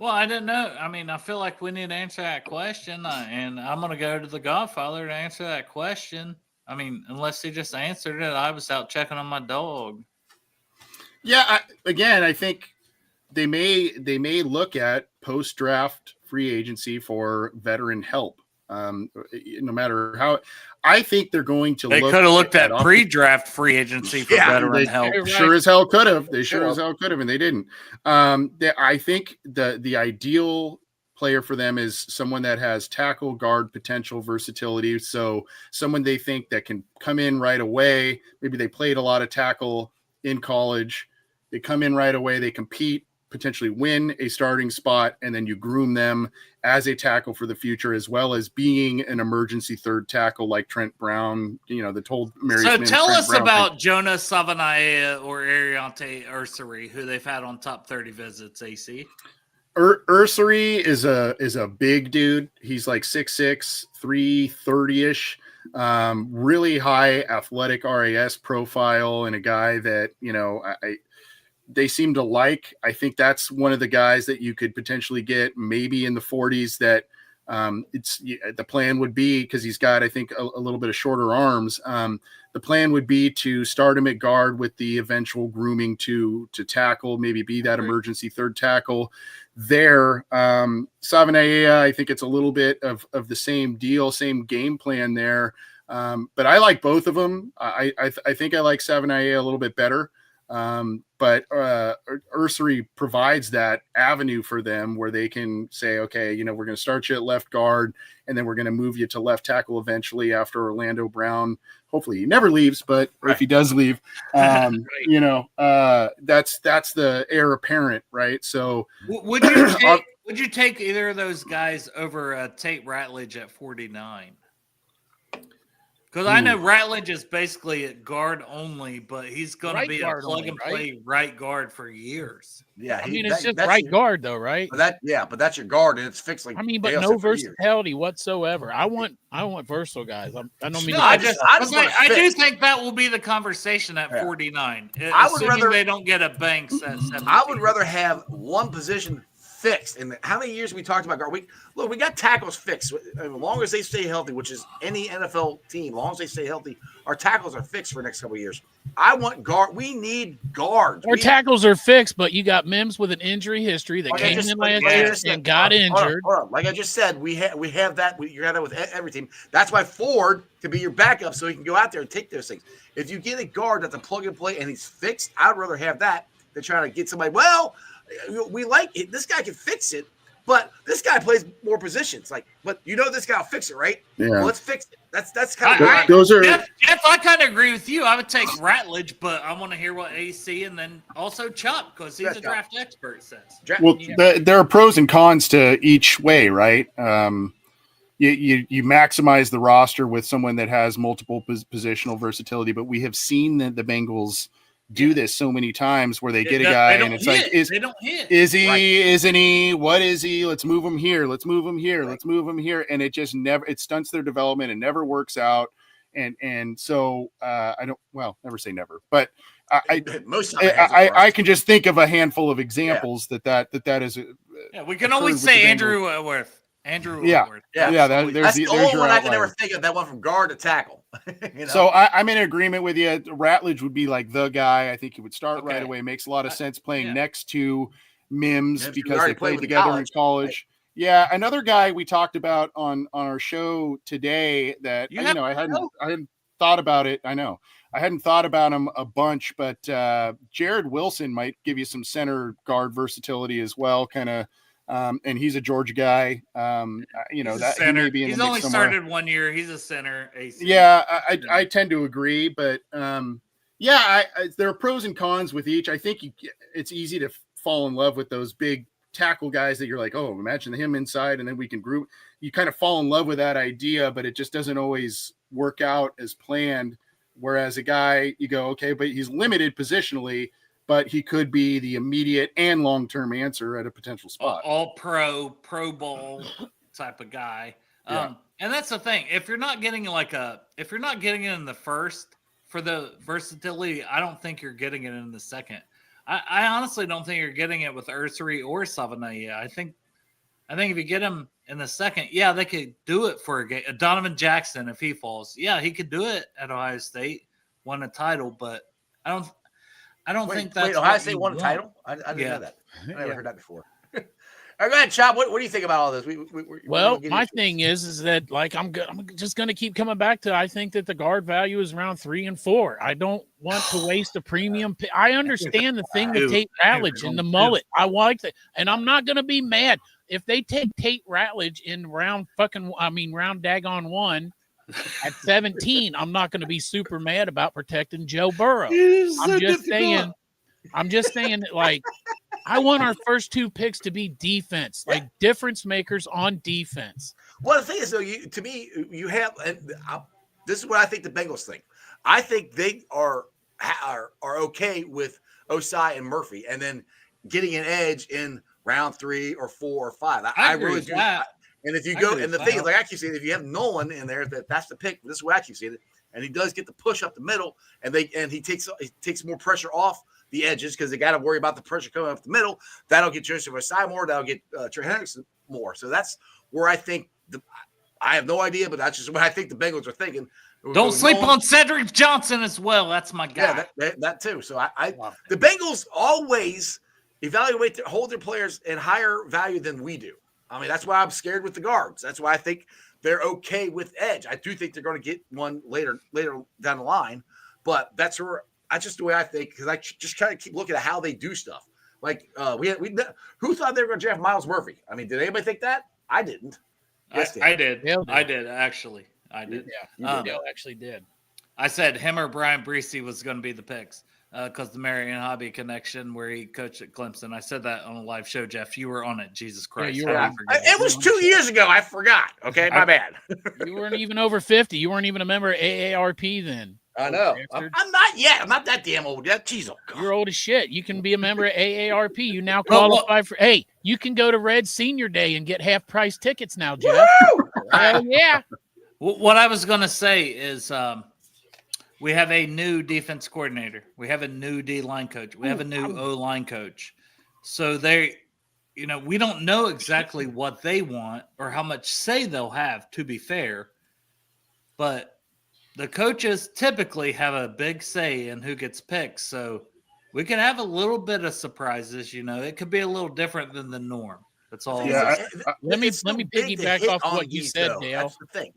Well, I didn't know. I mean, I feel like we need to answer that question, and I'm going to go to the Godfather to answer that question. I mean, unless he just answered it, I was out checking on my dog. Yeah, I think they may look at post-draft free agency for veteran help. No matter how, I think they're going to. They could have looked at pre-draft free agency for veteran help. Sure as hell could have. They sure as hell could have, and they didn't. I think the ideal player for them is someone that has tackle, guard potential, versatility. So someone they think that can come in right away. Maybe they played a lot of tackle in college. They come in right away. They compete, potentially win a starting spot, and then you groom them as a tackle for the future, as well as being an emergency third tackle like Trent Brown, the told Mary. So tell us about Jonah Savanaia or Ariante Ursary, who they've had on top 30 visits, AC. Ursary is a big dude. He's like 6'6", 330-ish. Really high athletic RAS profile, and a guy that, they seem to like. I think that's one of the guys that you could potentially get maybe in the 40s that the plan would be, because he's got, I think, a little bit of shorter arms. The plan would be to start him at guard with the eventual grooming to tackle, maybe be that emergency third tackle there. Savanaia, I think it's a little bit of the same deal, same game plan there. But I like both of them. I think I like Savanaia a little bit better. But Ursary provides that avenue for them where they can say, okay, we're going to start you at left guard, and then we're going to move you to left tackle eventually after Orlando Brown. Hopefully he never leaves, but if he does leave, that's the heir apparent, right? So would you take either of those guys over Tate Ratledge at 49? Because I know Ratledge is basically at guard only, but he's going to be a plug-and-play right guard for years. Yeah, it's just right guard, though, right? But that's your guard, and it's fixed like. But no versatility whatsoever. I want versatile guys. I don't mean. I do think that will be the conversation at 49. I would rather they don't get a Banks at 17. I would rather have one position fixed. And how many years we talked about guard? We got tackles fixed. As long as they stay healthy, which is any NFL team, as long as they stay healthy, our tackles are fixed for the next couple of years. I want guard. We need guards. Our tackles are fixed, but you got Mims with an injury history that came in last year and got injured. Hold on. Like I just said, we have that. You have that with every team. That's why Ford can be your backup, so he can go out there and take those things. If you get a guard that's a plug and play and he's fixed, I'd rather have that than trying to get somebody. Well, we like it. This guy can fix it, but this guy plays more positions. But this guy will fix it, right? Yeah. Well, let's fix it. That's kind of those are. Jeff, I kind of agree with you. I would take Ratledge, but I want to hear what AC and then also Chuck, because he's a draft expert, says. There are pros and cons to each way, right? You maximize the roster with someone that has multiple positional versatility, but we have seen the Bengals do this so many times where they get a guy and it's like, is he, right. Isn't he, what is he? Let's move him here. Let's move him here. Right. Let's move him here. And it just it stunts their development and never works out. And so never say never, but I can just think of a handful of examples that is. We can always say Andrew Whitworth. There's the only one I can ever think of that went from guard to tackle. So I'm in agreement with you. Ratledge would be like the guy. I think he would start right away. Makes a lot of sense playing next to Mims because they played together in college. Right. Yeah, another guy we talked about on our show today that I hadn't thought about it. I know I hadn't thought about him a bunch, but Jared Wilson might give you some center guard versatility as well, kind of. And he's a Georgia guy. That center. He may be in he's the only mix started 1 year. He's a center. AC. Yeah, I tend to agree, but there are pros and cons with each. I think it's easy to fall in love with those big tackle guys that you're like, oh, imagine him inside, and then we can group. You kind of fall in love with that idea, but it just doesn't always work out as planned. Whereas a guy, you go, okay, but he's limited positionally, but he could be the immediate and long-term answer at a potential spot. All pro ball type of guy. And that's the thing. If you're not getting it in the first for the versatility, I don't think you're getting it in the second. I honestly don't think you're getting it with Ursary or Savanaia. I think if you get him in the second, they could do it for a game. Donovan Jackson, if he falls, he could do it at Ohio State, won a title, but I don't think that's Ohio State won a title. I didn't know that. I never heard that before. All right, go ahead, Chop. What do you think about all this? My thing is that I'm just going to keep coming back to. I think that the guard value is around 3 and 4. I don't want to waste a premium. I understand the thing with Tate Ratledge and the mullet. I like that, and I'm not going to be mad. if they take Tate Ratledge in round daggone 1 at 17, I'm not going to be super mad about protecting Joe Burrow. I'm just saying that, like, I want our first 2 picks to be defense, like difference makers on defense. Well, the thing is, though, to me, you have this is what I think the Bengals think. I think they are okay with Osai and Murphy, and then getting an edge in round 3 or 4 or 5. I really do. And if you go, and the thing is, like I keep saying, if you have Nolan in there, that's the pick. This is what I keep saying, and he does get the push up the middle, and he takes more pressure off the edges because they got to worry about the pressure coming up the middle. That'll get Joseph Osai more. That'll get Trey Hendrickson more. So that's where I think I have no idea, but that's just what I think the Bengals are thinking. Don't sleep on Cedric Johnson as well. That's my guy. Yeah, that too. So the Bengals always hold their players in higher value than we do. I mean, that's why I'm scared with the guards. That's why I think they're okay with edge. I do think they're going to get one later down the line, but that's just the way I think, because I just kind of keep looking at how they do stuff. Like who thought they were going to draft Miles Murphy? I mean, did anybody think that? I didn't. I did. I did actually. I did. Yeah, Dale actually did. I said him or Brian Breesy was going to be the picks because the Marion Hobby connection where he coached at Clemson. I said that on a live show, Jeff. You were on it. Jesus Christ. Yeah, it was 2 years ago. I forgot. Okay, my bad. You weren't even over 50. You weren't even a member of AARP then. I know. I'm not yet. I'm not that damn old yet. Jeez, you're old as shit. You can be a member of AARP. You now qualify for. Hey, you can go to Red Senior Day and get half price tickets now, Jeff. Hell yeah. What I was going to say is we have a new defense coordinator. We have a new D-line coach. We have a new O-line coach. So we don't know exactly what they want or how much say they'll have, to be fair. But the coaches typically have a big say in who gets picked. So we could have a little bit of surprises. It could be a little different than the norm. That's all. Yeah, let me piggyback off what you said, Dale. That's the thing.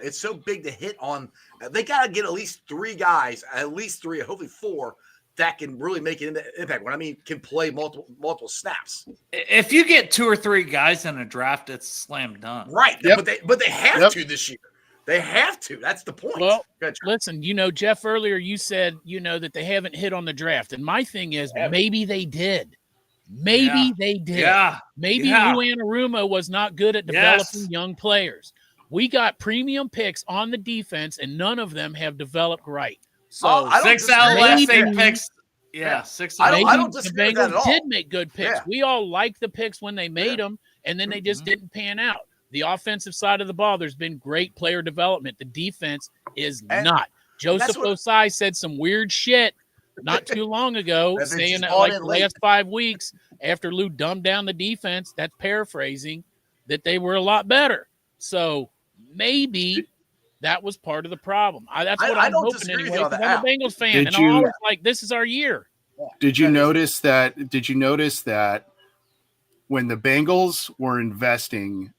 It's so big to hit on. They got to get at least 3 guys, hopefully 4, that can really make an impact. When I mean can play multiple snaps. If you get 2 or 3 guys in a draft, it's slam dunk. Right. Yep. But they have to this year. They have to. That's the point. Well, listen, Jeff, earlier you said, that they haven't hit on the draft. And my thing is maybe they did. Maybe they did. Yeah. Maybe Lou Anarumo was not good at developing young players. We got premium picks on the defense, and none of them have developed right. So 6 out of last 8 picks. Yeah, 6 out. I don't disagree with that at all. Did make good picks. Yeah. We all liked the picks when they made them, and then they just didn't pan out. The offensive side of the ball, there's been great player development. The defense is not. Joseph Osai said some weird shit not too long ago, saying that like the last 5 weeks after Lou dumbed down the defense, that's paraphrasing, that they were a lot better. So maybe that was part of the problem. That's what I'm hoping anyway. I'm a Bengals fan, and I'm always like, this is our year. Did you notice that when the Bengals were investing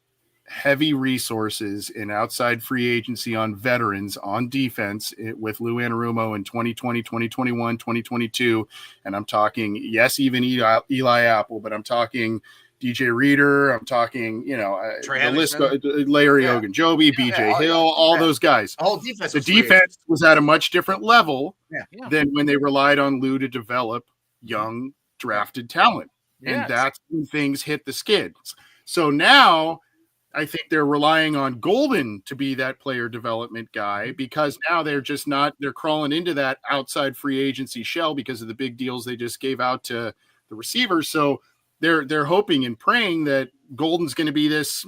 heavy resources in outside free agency on veterans on defense with Lou Anarumo in 2020, 2021, 2022. And I'm talking, even Eli Apple, but I'm talking DJ Reader. I'm talking, the list, Larry Ogunjobi, BJ Hill, all those guys. The whole defense. The defense was at a much different level than when they relied on Lou to develop young drafted talent. And that's when things hit the skids. So now I think they're relying on Golden to be that player development guy, because now they're crawling into that outside free agency shell because of the big deals they just gave out to the receivers. So they're hoping and praying that Golden's going to be this,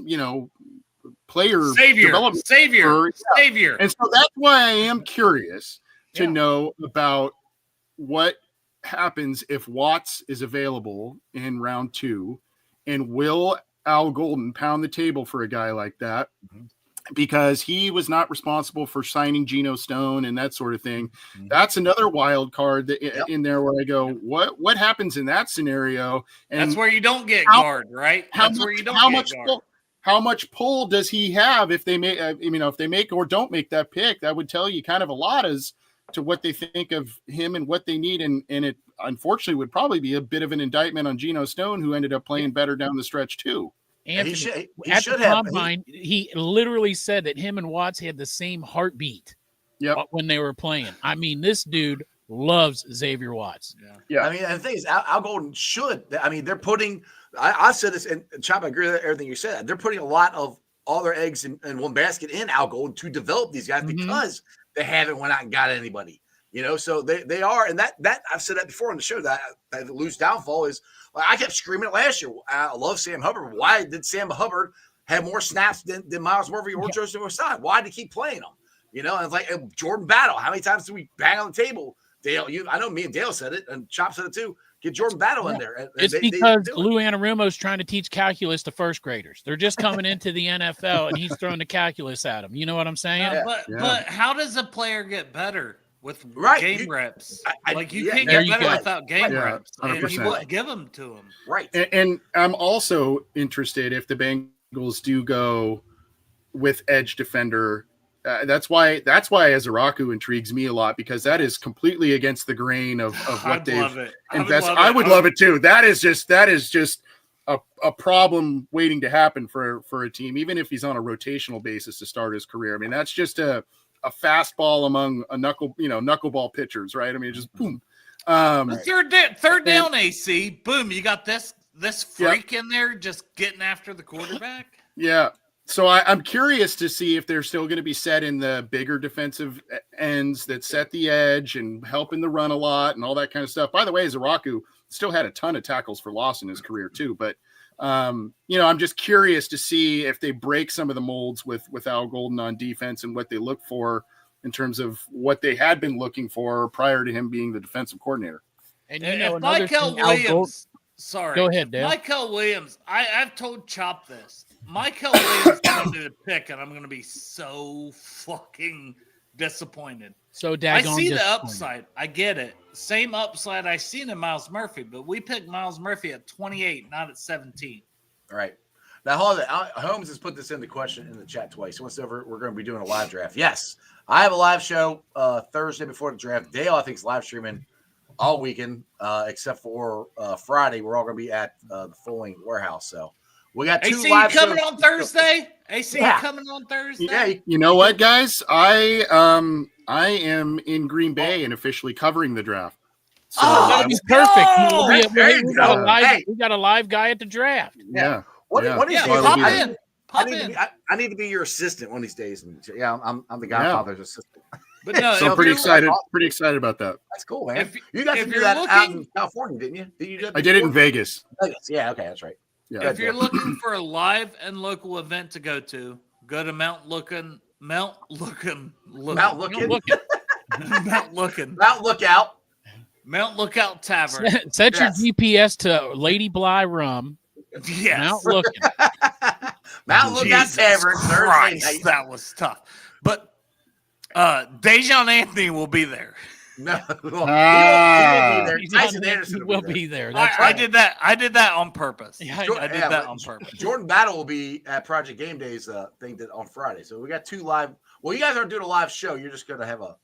player development savior. And so that's why I am curious to know about what happens if Watts is available in round 2, and will Al Golden pound the table for a guy like that, because he was not responsible for signing Geno Stone and that sort of thing. That's another wild card in there where I go, what happens in that scenario? And that's where you don't get guard, right? That's where you don't get guard. How much pull does he have if they make, if they make or don't make that pick? That would tell you kind of a lot as to what they think of him and what they need. And it unfortunately would probably be a bit of an indictment on Geno Stone, who ended up playing better down the stretch too. Anthony, he at should the have. combine, he literally said that him and Watts had the same heartbeat. When they were playing. I mean, this dude loves Xavier Watts. Yeah. I mean, and the thing is, Al Golden should. I mean, they're putting. I said this, and Chop, I agree with everything you said. They're putting a lot of all their eggs in one basket in Al Golden to develop these guys because they haven't went out and got anybody. So they are, and that I've said that before on the show. That the loose downfall is. Like, I kept screaming it last year. I love Sam Hubbard. Why did Sam Hubbard have more snaps than Miles Murphy or Joseph Osai? Why did he keep playing them? And it's like Jordan Battle. How many times do we bang on the table? Dale, I know me and Dale said it, and Chop said it too. Get Jordan Battle in there. And it's because Lou Anarumo's trying to teach calculus to first graders. They're just coming into the NFL, and he's throwing the calculus at them. You know what I'm saying? But how does a player get better with game reps? You can't get better without game reps. 100%. And you wouldn't give them to him. Right. And I'm also interested if the Bengals do go with edge defender. That's why Azaraku intrigues me a lot, because that is completely against the grain of what they've invested. I would love it too. That is just a problem waiting to happen for a team, even if he's on a rotational basis to start his career. I mean, that's just a fastball among a knuckleball pitchers, right? I mean, just boom. Third down, AC, boom. You got this freak in there just getting after the quarterback. Yeah. So I'm curious to see if they're still going to be set in the bigger defensive ends that set the edge and helping the run a lot and all that kind of stuff. By the way, Zaraku still had a ton of tackles for loss in his career too. But, I'm just curious to see if they break some of the molds with Al Golden on defense and what they look for in terms of what they had been looking for prior to him being the defensive coordinator. And if Michael Williams, go ahead, Dale. Michael Williams, I've told Chop this. Michael Williams going to the pick, and I'm going to be so fucking disappointed. So I see the upside. I get it. Same upside I seen in Miles Murphy, but we picked Miles Murphy at 28, not at 17. All right. Now, hold on. Holmes has put this in the question in the chat twice. Once over, we're going to be doing a live draft. Yes, I have a live show Thursday before the draft. Dale, I think, is live streaming all weekend, except for Friday. We're all going to be at the Fulling Warehouse. So we got two AC live coming shows. On Thursday. AC coming on Thursday. Yeah. You know what, guys? I am in Green Bay and officially covering the draft. So that'd be perfect. We got a live guy at the draft. Yeah. What is Pop in. I need to be your assistant one of these days. Yeah, I'm the Godfather's assistant. But no, so pretty excited about that. That's cool, man. You guys did that out in California, didn't you? I did it in Vegas. Yeah, okay, that's right. Yeah. If you're looking for a live and local event to go to Mount Lookout Tavern. Set your GPS to Lady Bly Rum. Yes. Mount Lookout. Mount Lookout Tavern. Christ, that was tough. But Dejan Anthony will be there. No, he won't be there. Tyson Anderson will be there. I did that. I did that on purpose. Yeah, I did that on purpose. Jordan Battle will be at Project Game Day's thing that on Friday. So we got two live. Well, you guys aren't doing a live show. You're just going to have a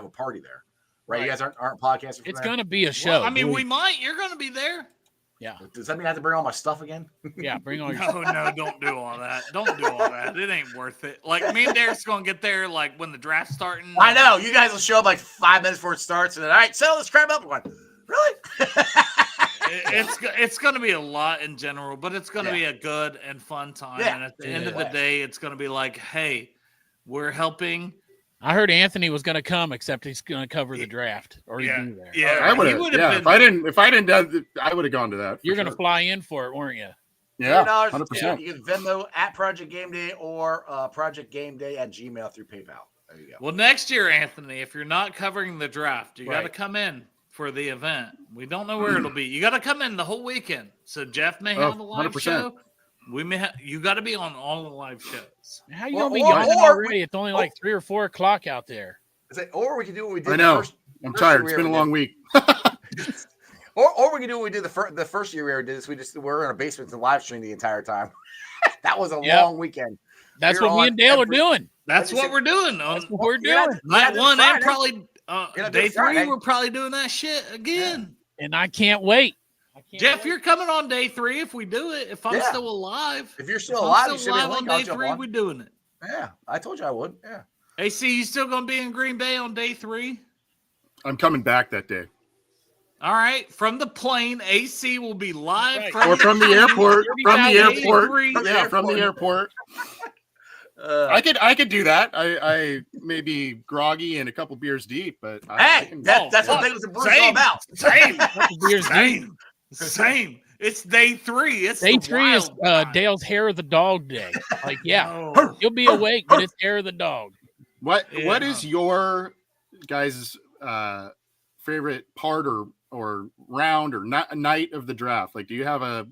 party there, right? You guys aren't podcasting. It's going to be a show. Well, I mean, we might. You're going to be there. Yeah. Does that mean I have to bring all my stuff again? Yeah, bring all your stuff. No, don't do all that. Don't do all that. It ain't worth it. Like, me and Derek's going to get there, like, when the draft's starting. I know. You guys will show up like 5 minutes before it starts, and then, all right, settle this crap up. I'm going, really? It's going to be a lot in general, but it's going to be a good and fun time. Yeah. And at the end of the day, it's going to be like, hey, we're helping. I heard Anthony was going to come, except he's going to cover the draft, or he'd be there. Yeah, I would have. Yeah, if I didn't, I would have gone to that. You're going to fly in for it, weren't you? Yeah, 100%. You can Venmo at Project Game Day or projectgameday@gmail through PayPal. There you go. Well, next year, Anthony, if you're not covering the draft, you got to come in for the event. We don't know where it'll be. You got to come in the whole weekend. So Jeff may have a live 100%. Show. We may have. You got to be on all the live shows. How you gonna be going already? It's only like 3 or 4 o'clock out there. Or we can do what we did. I know. I'm tired. It's been a long week. Or we can do what we did the first year we ever did this. We're in our basement and live stream the entire time. That was a long weekend. That's what me and Dale are doing. That's what we're doing. That's what we're doing. Night one and probably day 3, we're probably doing that shit again. And I can't wait. Jeff, you're coming on day 3 if we do it. If I'm still alive. If you're still alive, I'm still alive on day 3, we're doing it. Yeah, I told you I would. Yeah. AC, you still going to be in Green Bay on day 3? I'm coming back that day. All right, from the plane, AC will be live from the airport. From the airport. Yeah, from the airport. I could do that. I may be groggy and a couple beers deep, but that's what Bengals and Brews all about. Same. It's day 3. It's day 3 is Dale's hair of the dog day. Like, you'll be awake, but it's hair of the dog. What is your guys' favorite part or round or night of the draft? Like, do you have a?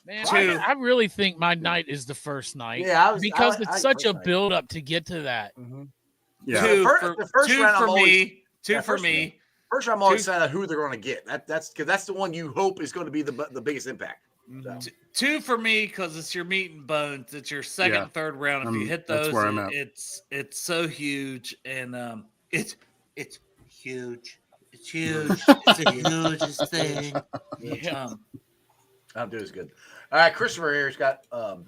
Man, I really think my night is the first night. Yeah, because it's such a build up to get to that. Mm-hmm. Yeah, the first round for me. First round, I'm always excited who they're going to get. That's because that's the one you hope is going to be the biggest impact. So. 2 for me because it's your meat and bones. It's your second, third round. If you hit those, it's so huge, and it's huge. It's huge. It's the hugest thing. I'll do is good. All right, Christopher here's got a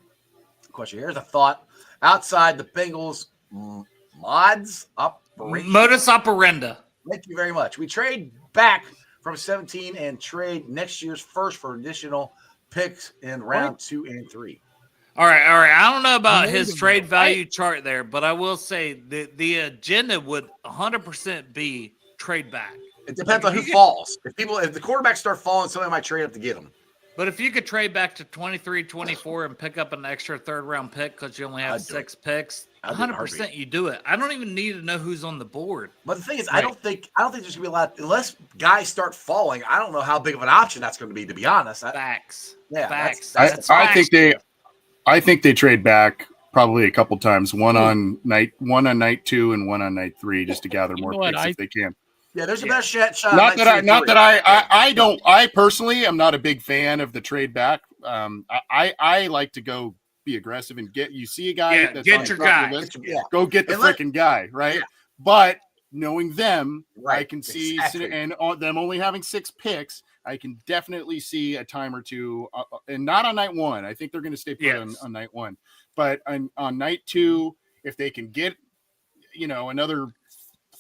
question. Here's a thought outside the Bengals modus operandi. Thank you very much. We trade back from 17 and trade next year's first for additional picks in round 2 and 3. All right. I don't know about his trade value chart there, but I will say the agenda would 100% be trade back. It depends on who falls. If the quarterbacks start falling, somebody might trade up to get them. But if you could trade back to 23, 24 and pick up an extra third round pick because you only have 6 picks, 100% you do it. I don't even need to know who's on the board. But the thing is, I don't think there's going to be a lot unless guys start falling. I don't know how big of an option that's going to be. To be honest, facts. Yeah, facts. I think they trade back probably a couple times. One on night 2 and one on night 3, just to gather more picks if they can. Yeah, there's a better shot. I personally am not a big fan of the trade back. I like to go be aggressive and you see a guy that's get on your the guy. List, go get the freaking guy, right? Yeah. But knowing them, I can see and them only having 6 picks, I can definitely see a time or two, and not on night 1. I think they're going to stay put on night 1, but on night 2, if they can get, another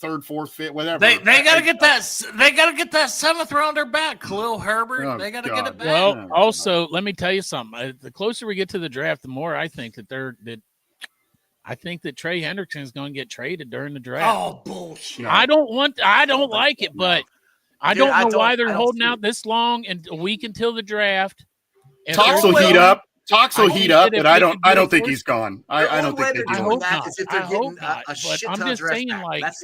3rd, 4th, 5th, whatever. They got to get that. They got to get that 7th rounder back, Khalil Herbert. They got to get it back. Well, also, let me tell you something. The closer we get to the draft, the more I think that I think that Trey Hendrickson is going to get traded during the draft. Oh bullshit! I don't like it, but I don't know why they're holding out this long and a week until the draft. Talks will heat up. Talks will heat up, but I don't think he's gone. I don't think they're doing that is if they're getting a shit ton of draft back. That's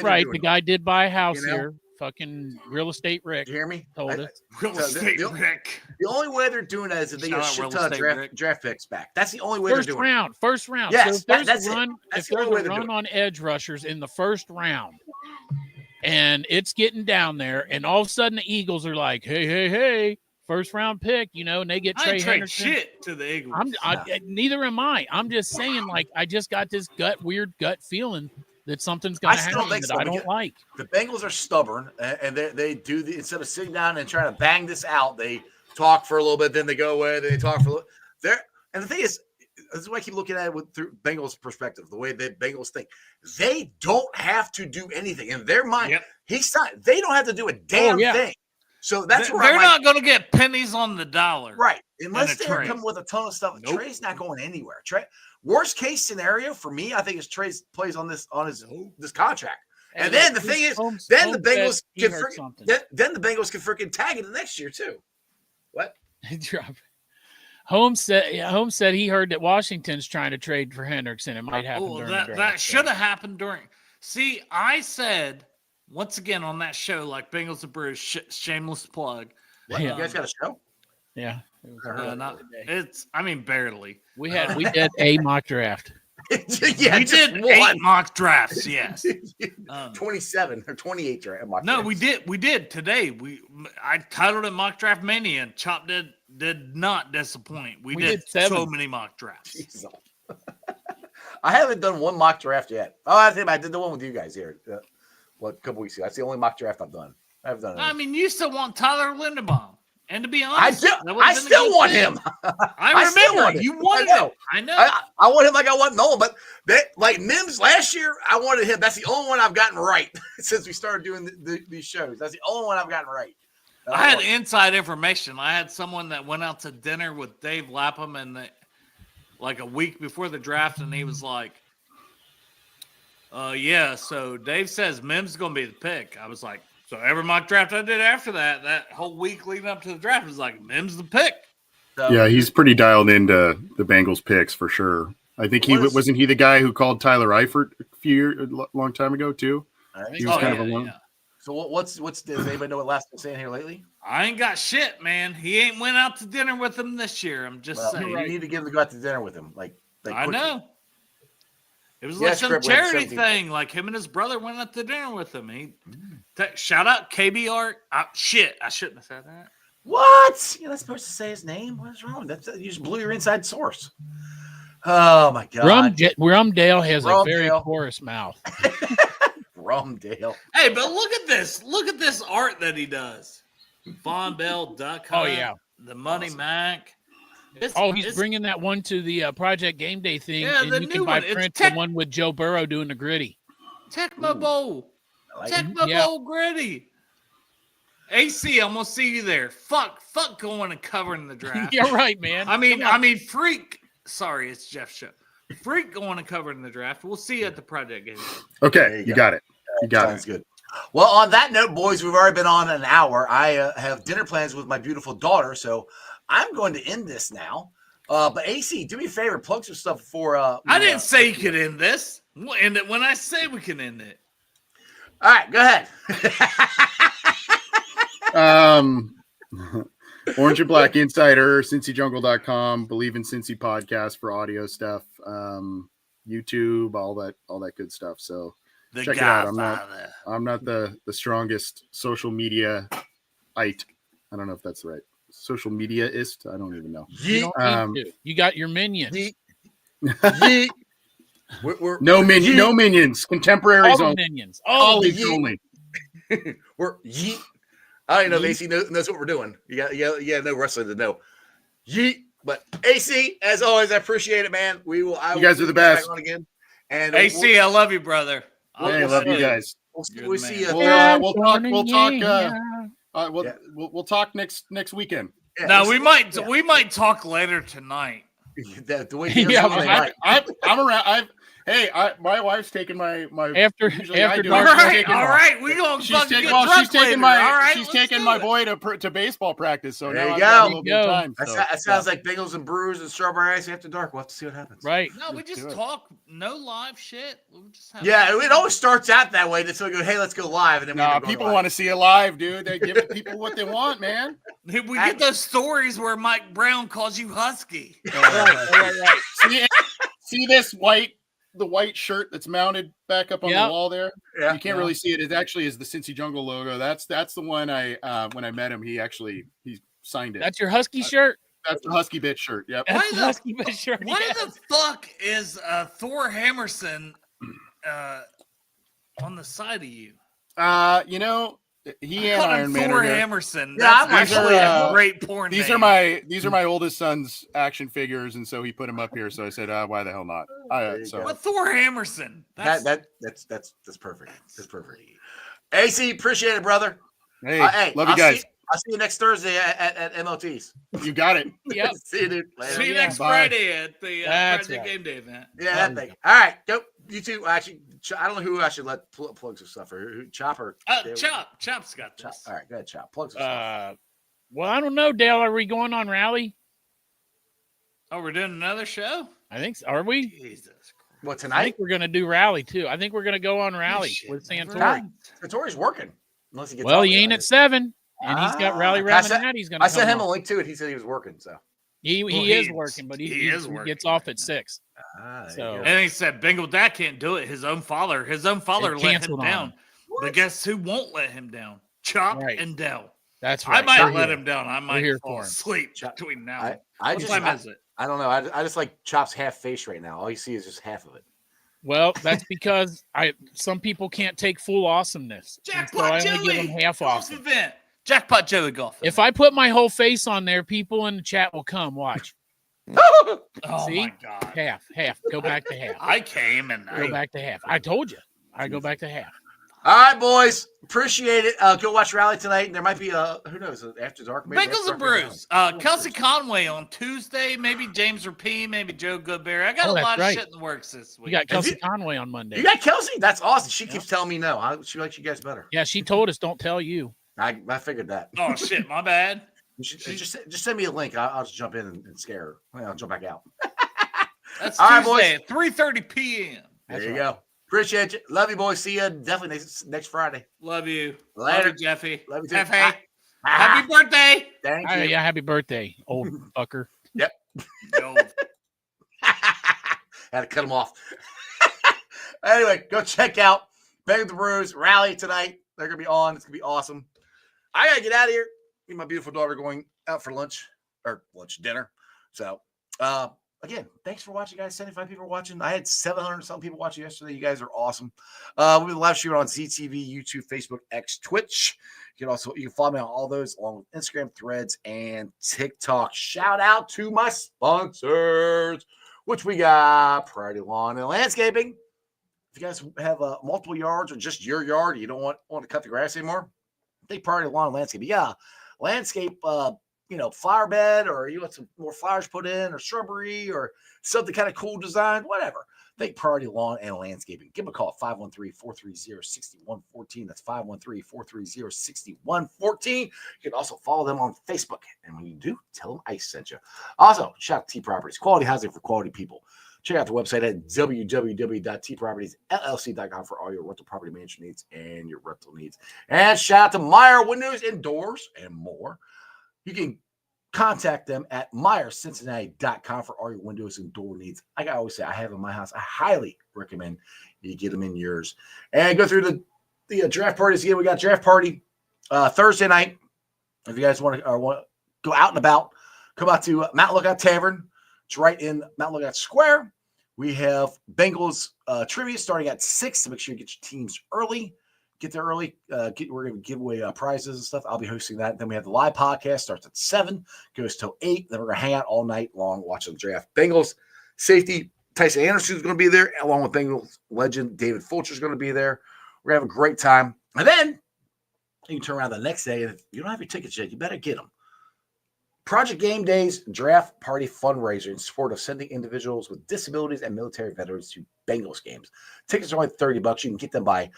right. The guy did buy a house here. Fucking real estate Rick. You hear me? Told us. Real estate Rick. The only way they're doing that is if they get a shit ton of draft picks back. That's the only way they're doing it. First round. Yes, so if there's a run on edge rushers in the first round, and it's getting down there, and all of a sudden the Eagles are like, hey, first round pick, and they get Trey Hendrickson. Shit to the Eagles. Neither am I. I'm just saying, I just got this weird gut feeling that something's going to happen that I don't like. The Bengals are stubborn, and they do instead of sitting down and trying to bang this out, they talk for a little bit, then they go away, then they talk for a little. And the thing is, this is why I keep looking at it through Bengals' perspective, the way the Bengals think. They don't have to do anything in their mind. Yep. They don't have to do a damn thing. So that's where they're not going to get pennies on the dollar, right? Unless they're coming with a ton of stuff. Nope. Trey's not going anywhere. Worst case scenario for me, I think, is Trey plays on this contract. And then the thing is, then the Bengals can freaking tag it the next year too. What? Holmes said he heard that Washington's trying to trade for Hendrickson. It might happen during the draft. That should have happened during. See, I said. Once again on that show, like Bengals and Brews, shameless plug. What, you guys got a show? Yeah. Barely. We did a mock draft. We did 8 mock drafts, yes. 27 or 28 mock drafts. No, we did today. I titled it Mock Draft Mania, and Chop did not disappoint. We did so many mock drafts. I haven't done one mock draft yet. Oh, I did the one with you guys here. A couple weeks ago. That's the only mock draft I've done. I've done it. I mean, you still want Tyler Linderbaum. And to be honest, I still want him. I remember you wanted him. I know. I want him like I want Nolan, but like Mims last year, I wanted him. That's the only one I've gotten right since we started doing these shows. That's the only one I've gotten right. I had inside information. I had someone that went out to dinner with Dave Lapham and like a week before the draft, and he was like, yeah, so Dave says Mims is going to be the pick. I was like, so every mock draft I did after that whole week leading up to the draft was like, Mims the pick. So, yeah, he's pretty dialed into the Bengals picks for sure. I think wasn't he the guy who called Tyler Eifert a long time ago too? He was kind of a one. Yeah. So what's does anybody know what Last been saying here lately? I ain't got shit, man. He ain't went out to dinner with him this year. I'm just saying. You need to get him to go out to dinner with him. Like I know. It was like some charity thing. Like him and his brother went out to dinner with him. Shout out KBR. Shit, I shouldn't have said that. What? You're not supposed to say his name. What's wrong? You just blew your inside source. Oh my god. Rumdale has a very porous mouth. Rumdale. Hey, but look at this. Look at this art that he does. Von Bell, Duck Hunt. Oh yeah. The Money Mac. He's bringing that one to the Project Game Day thing. Yeah, and the you new can buy one. print the one with Joe Burrow doing the gritty. Tecmo Bowl. Bowl gritty. AC, I'm gonna see you there. Fuck going and covering the draft. You're right, man. I mean, freak. Sorry, it's Jeff's show. Freak going and covering the draft. We'll see you at the Project Game Day. Okay, you got it. You got it. Sounds good. Well, on that note, boys, we've already been on an hour. I have dinner plans with my beautiful daughter, so I'm going to end this now. But AC, do me a favor, plug some stuff for. I didn't say you could end this. We'll end it when I say we can end it. All right, go ahead. Orange and Black Insider, CincyJungle.com, Believe in Cincy podcast for audio stuff, YouTube, all that good stuff. So check it out. I'm not the strongest social media I don't know if that's right. Social media-ist. I don't even know. You got your minions. No minions. Contemporaries only. Minions. Colleagues only. We're yeet. I don't know if AC knows what we're doing. You got no wrestling to know. Yeet. But AC, as always, I appreciate it, man. You guys are the best. On again. And AC, I love you, brother. I love you guys. We'll see you. We'll talk next weekend. Yeah, no, we might talk later tonight. The way I'm around. My wife's taking my after dark. All right, we gonna she's taking my boy to baseball practice. So there now you go. Time, that sounds like Bengals and Brews and Strawberry Ice after dark. We'll have to see what happens. Right? No, we just talk. No live shit. We'll just have it always starts out that way. So we go, hey, let's go live, and then people want to see it live, dude. They give people what they want, man. We get those stories where Mike Brown calls you Husky. Right. See this the white shirt that's mounted back up on the wall there. Yeah, you can't really see it. It actually is the Cincy Jungle logo. That's the one when I met him, he signed it. That's your Husky shirt? That's the Husky bitch shirt. Yep. That's the Husky bitch shirt. What the fuck is Thor Hammerson on the side of you? He and Iron Man. Thor Hammerson. That's actually a great porn These name. are my oldest son's action figures, and so he put them up here. So I said, why the hell not? But Thor Hammerson. That's perfect. That's perfect. AC, appreciate it, brother. Hey, love you guys. I'll see you next Thursday at MLT's. You got it. Yep. See you, dude. Later. See you next Friday at the Project Game Day event. Yeah, that thing. All right, go. You two. Actually, I don't know who I should let plug some stuff or Chop or Chop's got this. All right, go ahead, Chop. Plug some stuff. Well, I don't know, Dale. Are we going on Rally? Oh, we're doing another show? I think so. Are we? Jesus Christ. What, tonight? I think we're going to do Rally, too. I think we're going to go on Rally with Santori. Santori's working. Unless he gets he ain't at 7, and he's got Rally Ramanat. He's going to I sent him a link to it. He said he was working, so. He is working, but he gets off at 6. And he said Bengal Dad can't do it. His own father let him down. But guess who won't let him down? Chop and Dell. That's right. I might let him down. I might fall asleep between now. What time is it? I don't know. I just like Chop's half face right now. All you see is just half of it. Well, that's because some people can't take full awesomeness. Jackpot so I only give them half awesome. Event. Jackpot Joey golf. If I put my whole face on there, people in the chat will come. Watch. Oh See? my God. Half. Go back to half. I came and go back to half. I told you. I go back to half. All right, boys. Appreciate it. Go watch Rally tonight. There might be who knows, after dark. Bengals and Brews. Kelsey Conway on Tuesday. Maybe James Rapine. Maybe Joe Goodberry. I got a lot of shit in the works this week. You got Kelsey Conway on Monday. You got Kelsey? That's awesome. She keeps telling me no. She likes you guys better. Yeah, she told us don't tell you. I figured that. Oh shit, my bad. Just send me a link. I'll just jump in and scare her. I'll jump back out. That's all Tuesday at 3:30 p.m. There you go. Appreciate you. Love you, boys. See you definitely next Friday. Love you. Later. Love you, Jeffy. Love you too. Happy birthday. Thank you. Yeah, happy birthday, old fucker. Yep. Had to cut him off. Anyway, go check out Bengals and Brews Rally tonight. They're going to be on. It's going to be awesome. I got to get out of here. Me and my beautiful daughter going out for dinner. So, again, thanks for watching, guys. 75 people watching. I had 700-something people watching yesterday. You guys are awesome. We'll be live streaming on ZTV, YouTube, Facebook, X, Twitch. You can follow me on all those, along with Instagram, Threads, and TikTok. Shout out to my sponsors, which we got Priority Lawn and Landscaping. If you guys have multiple yards or just your yard, you don't want to cut the grass anymore, take Priority Lawn and Landscaping. Yeah, landscape, flower bed, or you want some more flowers put in, or shrubbery, or something kind of cool design, whatever. Think Priority Lawn and Landscaping. Give them a call at 513-430-6114. That's 513-430-6114. You can also follow them on Facebook. And when you do, tell them I sent you. Also, shout out to T Properties, quality housing for quality people. Check out the website at www.tpropertiesllc.com for all your rental property management needs and your rental needs. And shout out to Meyer Windows and Doors and more. You can contact them at MeyerCincinnati.com for all your windows and door needs. Like I always say, I have in my house. I highly recommend you get them in yours. And go through the draft parties again. We got draft party Thursday night. If you guys want to go out and about, come out to Mount Lookout Tavern. It's right in Mount Lookout Square. We have Bengals trivia starting at 6, so make sure you get your teams early. Get there early. We're going to give away prizes and stuff. I'll be hosting that. Then we have the live podcast. Starts at 7, goes till 8. Then we're going to hang out all night long watching the draft. Bengals safety Tyson Anderson is going to be there, along with Bengals legend David Fulcher is going to be there. We're going to have a great time. And then you can turn around the next day. And if you don't have your tickets yet, you better get them. Project Game Day's draft party fundraiser in support of sending individuals with disabilities and military veterans to Bengals games. Tickets are only $30. You can get them by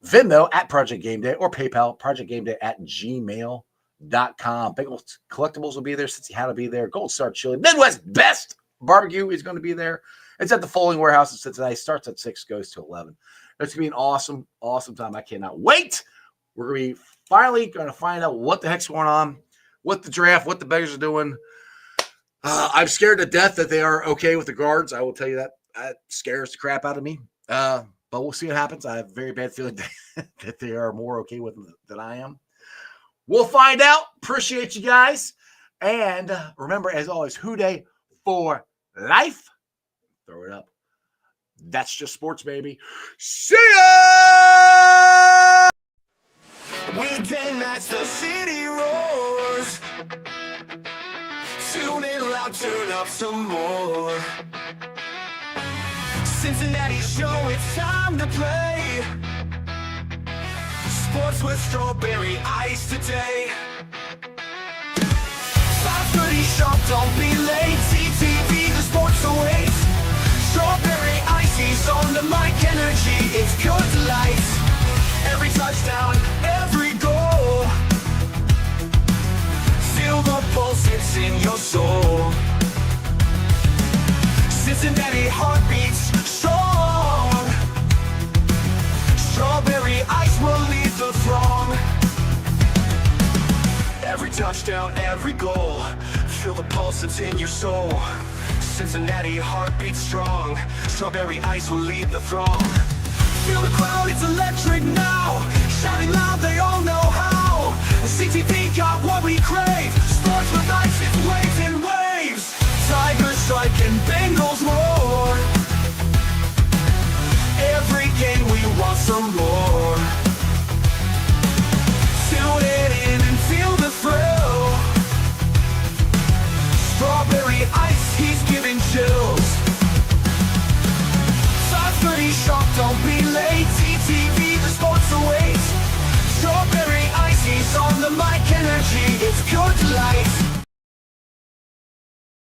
Venmo at Project Game Day or PayPal, projectgameday@gmail.com. Bengals Collectibles will be there. Cincy Hat will be there. Gold Star Chili. Midwest Best Barbecue is going to be there. It's at the Folding Warehouse in Cincinnati. Starts at 6, goes to 11. It's going to be an awesome, awesome time. I cannot wait. We're going to be finally going to find out what the heck's going on with the draft, what the Bengals are doing. I'm scared to death that they are okay with the guards. I will tell you that. That scares the crap out of me. But we'll see what happens. I have a very bad feeling that they are more okay with them than I am. We'll find out. Appreciate you guys. And remember, as always, Who Day for life. Throw it up. That's just sports, baby. See ya! Weekend nights, the city roars. Tune in loud, turn up some more. Cincinnati show, it's time to play. Sports with strawberry ice today. 5:30 sharp, don't be late. CTV, the sports awaits. Strawberry icy's on the mic, energy, it's pure delight. Every touchdown, every goal. Feel the pulse, it's in your soul. Cincinnati heartbeats strong. Strawberry ice will lead the throng. Every touchdown, every goal. Feel the pulse, it's in your soul. Cincinnati heartbeats strong. Strawberry ice will lead the throng. Feel the crowd, it's electric now. Shouting loud, they all know how. The CTV got what we crave. Sports with ice, it's waves and waves. Tigers strike and Bengals roar. some more. Tune it in and feel the thrill. Strawberry ice, he's giving chills. 5:30 sharp, don't be late. TTV, the sports awaits. Strawberry ice, he's on the mic, energy, it's pure delight.